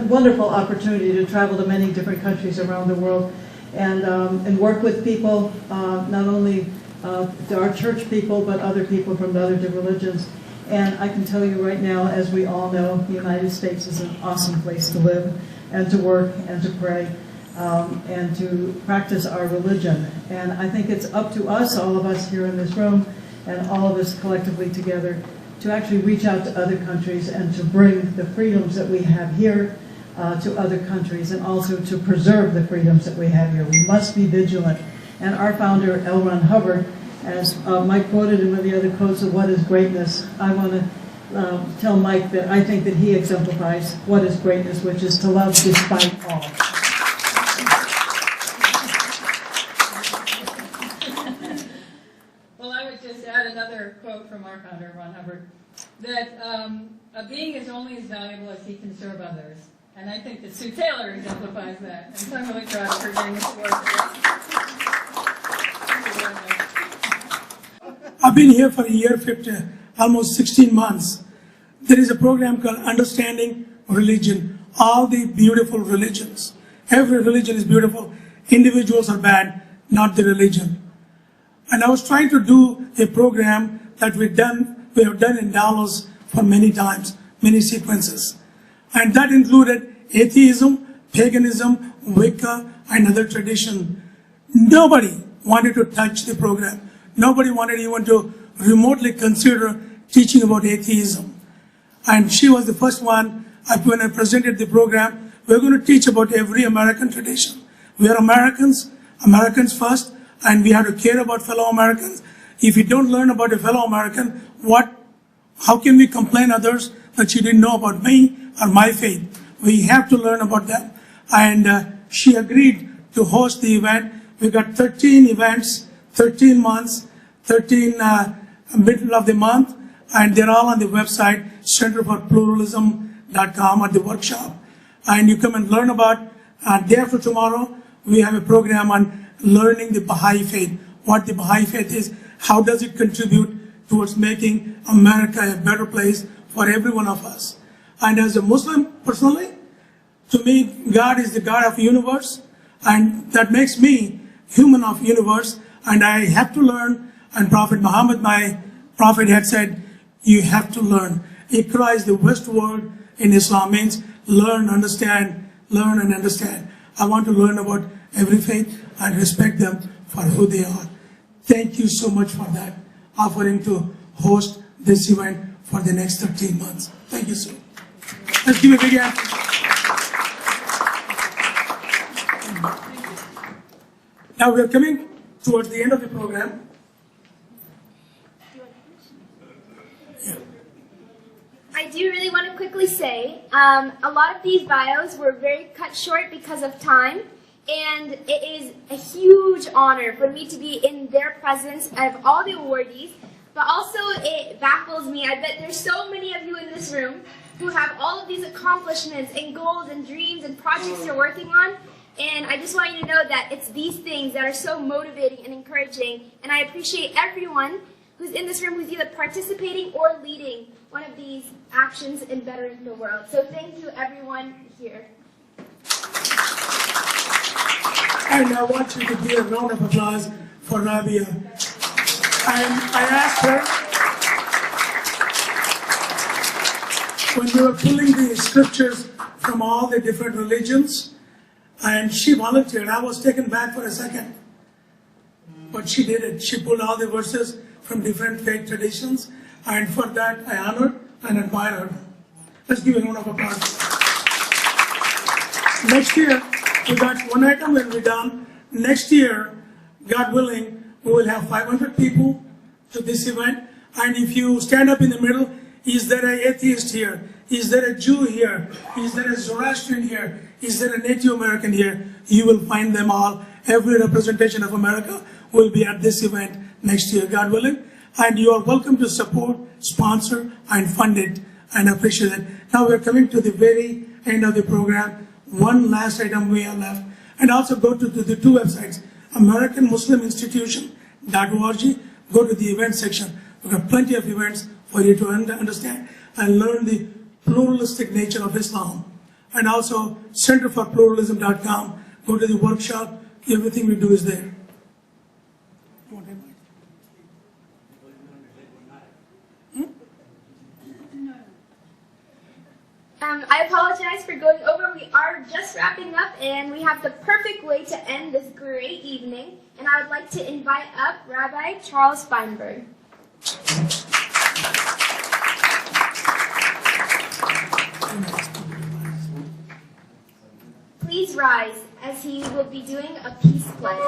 wonderful opportunity to travel to many different countries around the world and work with people, not only our church people, but other people from the other religions. And I can tell you right now, as we all know, the United States is an awesome place to live and to work and to pray and to practice our religion. And I think it's up to us, all of us here in this room, and all of us collectively together, to actually reach out to other countries and to bring the freedoms that we have here to other countries, and also to preserve the freedoms that we have here. We must be vigilant. And our founder, L. Ron Hubbard, as Mike quoted in one of the other quotes of what is greatness, I want to tell Mike that I think that he exemplifies what is greatness, which is to love despite all. Well, I would just add another quote from our founder, Ron Hubbard, that a being is only as valuable as he can serve others. And I think that Sue Taylor exemplifies that. And so I'm really proud of her getting this award. I've been here for a year, almost 16 months. There is a program called Understanding Religion, all the beautiful religions. Every religion is beautiful. Individuals are bad, not the religion. And I was trying to do a program that we've done we have done in downloads for many times, many sequences. And that included atheism, paganism, Wicca, and other tradition. Nobody wanted to touch the program. Nobody wanted even to remotely consider teaching about atheism. And she was the first one, when I presented the program, we're going to teach about every American tradition. We are Americans, Americans first, and we have to care about fellow Americans. If you don't learn about a fellow American, how can we complain others that you didn't know about me or my faith? We have to learn about them. And she agreed to host the event. We got 13 events, 13 months, 13 middle of the month, and they're all on the website, centerforpluralism.com, at the workshop. And you come and learn about, day after tomorrow, we have a program on learning the Baha'i faith, what the Baha'i faith is, how does it contribute towards making America a better place for every one of us. And as a Muslim, personally, to me, God is the God of the universe, and that makes me human of the universe, and I have to learn. And Prophet Muhammad, my prophet, had said, you have to learn. Iqra is the West word in Islam, means learn, understand, learn and understand. I want to learn about every faith and respect them for who they are. Thank you so much for that, offering to host this event for the next 13 months. Thank you, sir. Let's give a big hand. Now we are coming towards the end of the program. I do really want to quickly say, a lot of these bios were very cut short because of time, and it is a huge honor for me to be in their presence of all the awardees, but also it baffles me. I bet there's so many of you in this room who have all of these accomplishments and goals and dreams and projects you're working on, and I just want you to know that it's these things that are so motivating and encouraging, and I appreciate everyone who's in this room who's either participating or leading one of these actions in bettering the world. So thank you, everyone here. And I want you to give a round of applause for Rabia. I asked her, when we were pulling the scriptures from all the different religions, and she volunteered, I was taken back for a second. But she did it. She pulled all the verses from different faith traditions, and for that I honor and admire her. Let's give a round of applause. Next year, we got one item when we're done. Next year, God willing, we will have 500 people to this event. And if you stand up in the middle, is there an atheist here? Is there a Jew here? Is there a Zoroastrian here? Is there a Native American here? You will find them all. Every representation of America will be at this event next year, God willing. And you are welcome to support, sponsor, and fund it, and appreciate it. Now we're coming to the very end of the program. One last item we have left. And also go to the two websites, AmericanMuslimInstitution.org. Go to the event section. We've got plenty of events for you to understand and learn the pluralistic nature of Islam. And also centerforpluralism.com. Go to the workshop. Everything we do is there. I apologize for going over. We are just wrapping up, and we have the perfect way to end this great evening. And I would like to invite up Rabbi Charles Feinberg. Please rise as he will be doing a peace pledge.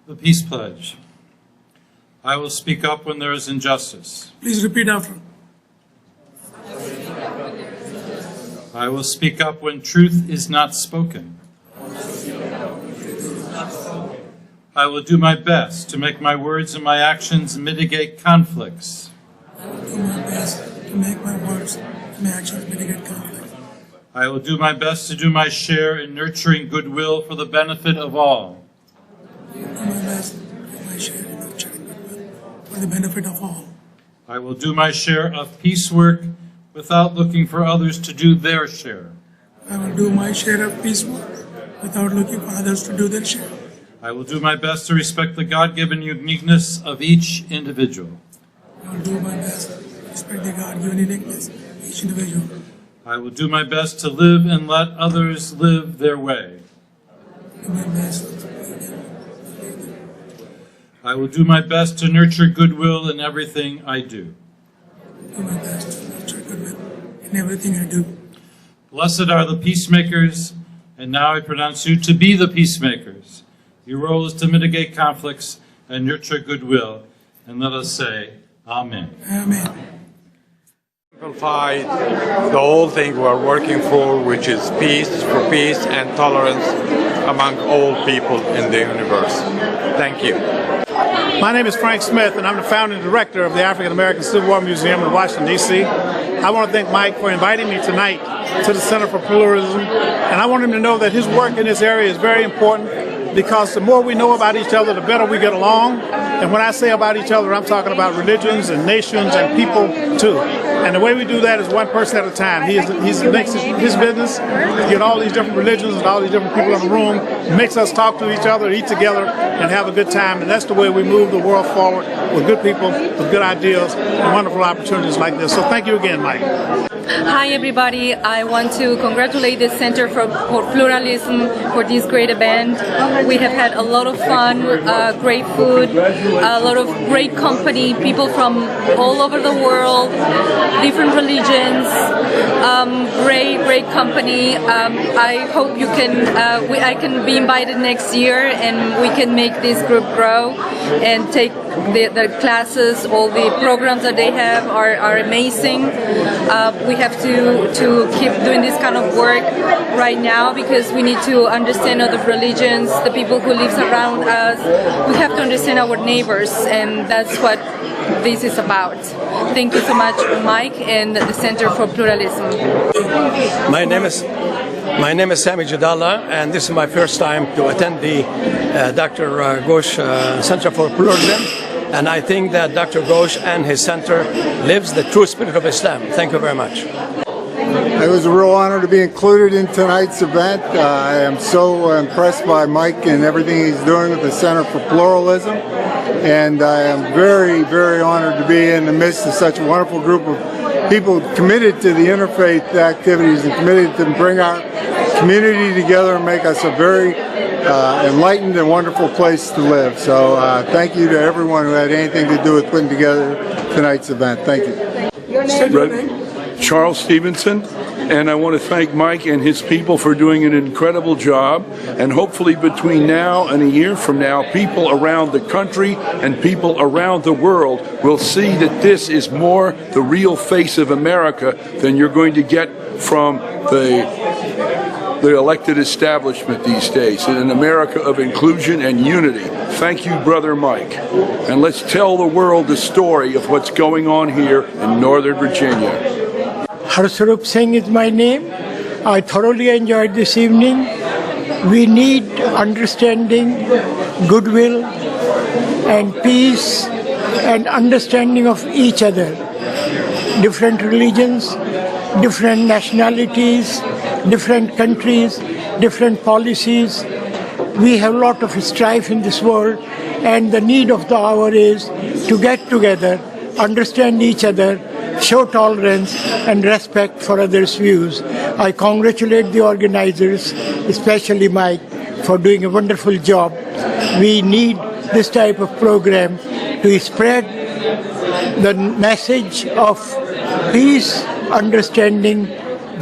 The Peace Pledge. I will speak up when there is injustice. Please repeat after. I will speak up when truth is not spoken. I will do my best to make my words and my actions mitigate conflicts. I will do my best to make my words and my actions mitigate conflict. I will do my best to do my share in nurturing goodwill for the benefit of all. I will do my best to do my share in nurturing goodwill for the benefit of all. I will do my share of peace work without looking for others to do their share. I will do my share of peace work without looking for others to do their share. I will do my best to respect the God-given uniqueness of each individual. I will do my best to respect the God-given uniqueness of each individual. I will do my best to live and let others live their way. Do my best. I will do my best to nurture goodwill in everything I do. Do my best to nurture goodwill in everything I do. Blessed are the peacemakers, and now I pronounce you to be the peacemakers. Your role is to mitigate conflicts and nurture goodwill, and let us say, Amen. Amen. Simplify the whole thing we're working for, which is peace and tolerance among all people in the universe. Thank you. My name is Frank Smith, and I'm the founding director of the African American Civil War Museum in Washington, D.C. I want to thank Mike for inviting me tonight to the Center for Pluralism, and I want him to know that his work in this area is very important, because the more we know about each other, the better we get along. And when I say about each other, I'm talking about religions and nations and people too. And the way we do that is one person at a time. He makes his business to get all these different religions and all these different people in the room, makes us talk to each other, eat together, and have a good time. And that's the way we move the world forward, with good people, with good ideas, and wonderful opportunities like this. So thank you again, Mike. Hi everybody, I want to congratulate the Center for Pluralism for this great event. We have had a lot of fun, great food, a lot of great company, people from all over the world, different religions, great company. I hope you can, I can be invited next year and we can make this group grow and take the classes. All the programs that they have are amazing. We have to keep doing this kind of work right now because we need to understand other religions, the people who live around us. We have to understand our neighbors, and that's what this is about. Thank you so much, Mike, and the Center for Pluralism. My name is Sami Jadallah, and this is my first time to attend the Dr. Ghosh Center for Pluralism. And I think that Dr. Ghosh and his center lives the true spirit of Islam. Thank you very much. It was a real honor to be included in tonight's event. I am so impressed by Mike and everything he's doing with the Center for Pluralism. And I am very, very honored to be in the midst of such a wonderful group of people committed to the interfaith activities and committed to bring our community together and make us a very enlightened and wonderful place to live. So thank you to everyone who had anything to do with putting together tonight's event. Thank you. Charles Stevenson, and I want to thank Mike and his people for doing an incredible job, and hopefully between now and a year from now, people around the country and people around the world will see that this is more the real face of America than you're going to get from the elected establishment these days, in an America of inclusion and unity. Thank you, Brother Mike. And let's tell the world the story of what's going on here in Northern Virginia. Harsarup Singh is my name. I thoroughly enjoyed this evening. We need understanding, goodwill, and peace, and understanding of each other. Different religions, different nationalities, different countries, different policies. We have a lot of strife in this world, and the need of the hour is to get together, understand each other, show tolerance and respect for others' views. I congratulate the organizers, especially Mike, for doing a wonderful job. We need this type of program to spread the message of peace, understanding,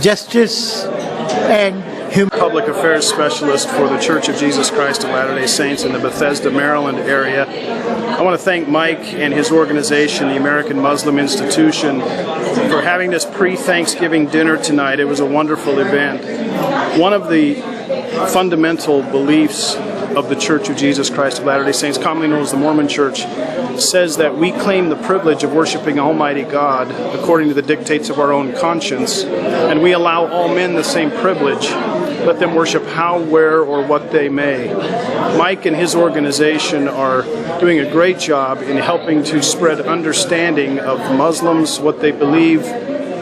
justice, and Public Affairs Specialist for the Church of Jesus Christ of Latter-day Saints in the Bethesda, Maryland area. I want to thank Mike and his organization, the American Muslim Institution, for having this pre-Thanksgiving dinner tonight. It was a wonderful event. One of the fundamental beliefs of the Church of Jesus Christ of Latter-day Saints, commonly known as the Mormon Church, says that we claim the privilege of worshiping Almighty God according to the dictates of our own conscience, and we allow all men the same privilege. Let them worship how, where, or what they may. Mike and his organization are doing a great job in helping to spread understanding of Muslims, what they believe,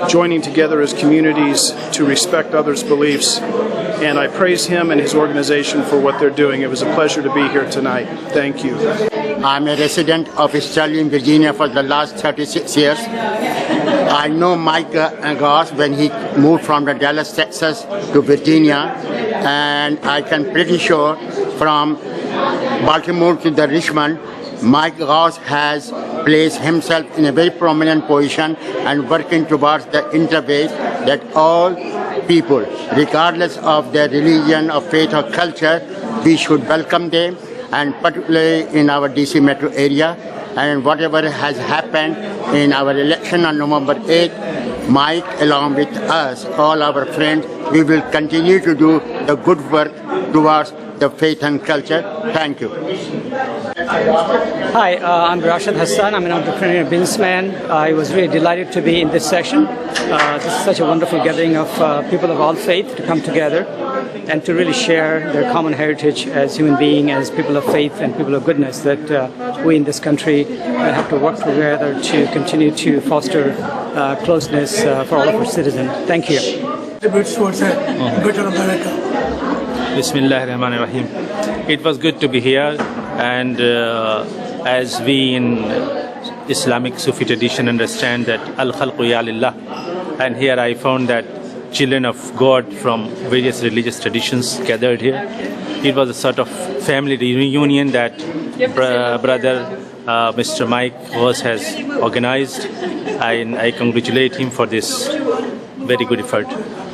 joining together as communities to respect others' beliefs. And I praise him and his organization for what they're doing. It was a pleasure to be here tonight. Thank you. I'm a resident of Sterling, Virginia for the last 36 years. I know Mike Ghouse when he moved from the Dallas, Texas to Virginia, and I can pretty sure from Baltimore to the Richmond, Mike Ghouse has placed himself in a very prominent position and working towards the interfaith that all people, regardless of their religion or faith or culture, we should welcome them, and particularly in our DC metro area. And whatever has happened in our election on November 8th, Mike, along with us, all our friends, we will continue to do the good work towards the faith and culture. Thank you. Hi, I'm Rashid Hassan. I'm an entrepreneur and businessman. I was really delighted to be in this session. This is such a wonderful gathering of people of all faith to come together and to really share their common heritage as human beings, as people of faith and people of goodness, that we in this country have to work together to continue to foster closeness for all of our citizens. Thank you. Towards a better America. Bismillahirrahmanirrahim. It was good to be here, and as we in Islamic Sufi tradition understand that al-khalqu ya lillah, and here I found that children of God from various religious traditions gathered here. It was a sort of family reunion that brother Mr. Mike Ghouse has organized. I congratulate him for this very good effort.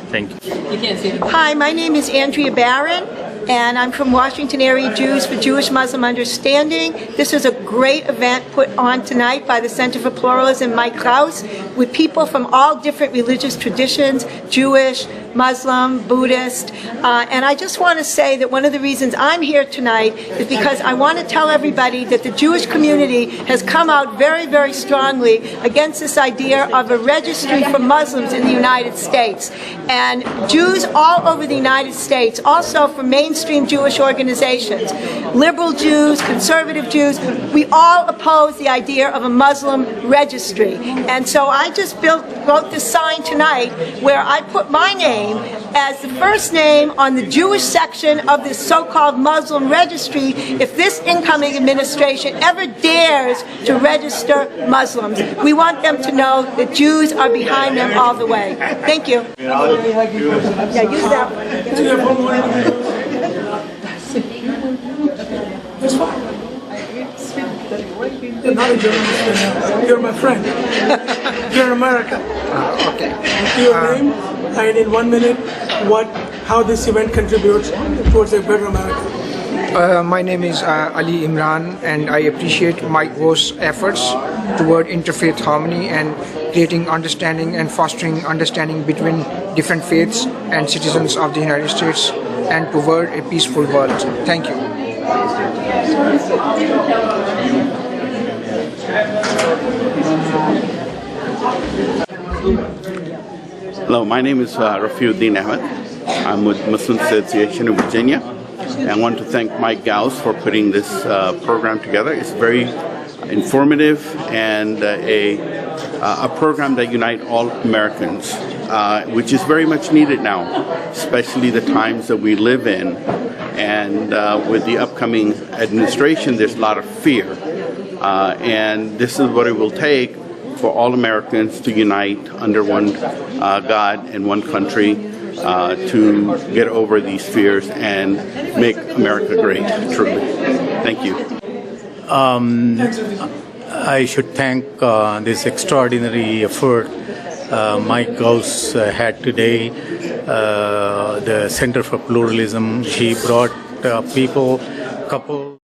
Thank you. Hi, my name is Andrea Barron, and I'm from Washington Area Jews for Jewish-Muslim Understanding. This is a great event put on tonight by the Center for Pluralism, Mike Ghouse, with people from all different religious traditions, Jewish, Muslim, Buddhist, and I just want to say that one of the reasons I'm here tonight is because I want to tell everybody that the Jewish community has come out very, very strongly against this idea of a registry for Muslims in the United States. And Jews all over the United States, also from mainstream Jewish organizations, liberal Jews, conservative Jews, we all oppose the idea of a Muslim registry. And so I just wrote this sign tonight where I put my name as the first name on the Jewish section of this so-called Muslim registry if this incoming administration ever dares to register Muslims. We want them to know that Jews are behind them all the way. Thank you. Yeah, use that You're not a journalist, you're my friend. You're in America. Okay. Your name, and in 1 minute, how this event contributes towards a better America. My name is Ali Imran, and I appreciate Mike Ghouse's efforts toward interfaith harmony and creating understanding and fostering understanding between different faiths and citizens of the United States and toward a peaceful world. Thank you. Hello, my name is Rafiuddin Ahmed. I'm with Muslim Association of Virginia. And I want to thank Mike Ghouse for putting this program together. It's very informative and a program that unites all Americans, which is very much needed now, especially the times that we live in. And with the upcoming administration, there's a lot of fear. And this is what it will take for all Americans to unite under one God and one country to get over these fears and make America great, truly. Thank you. I should thank this extraordinary effort Mike Ghouse had today, the Center for Pluralism. He brought people, couple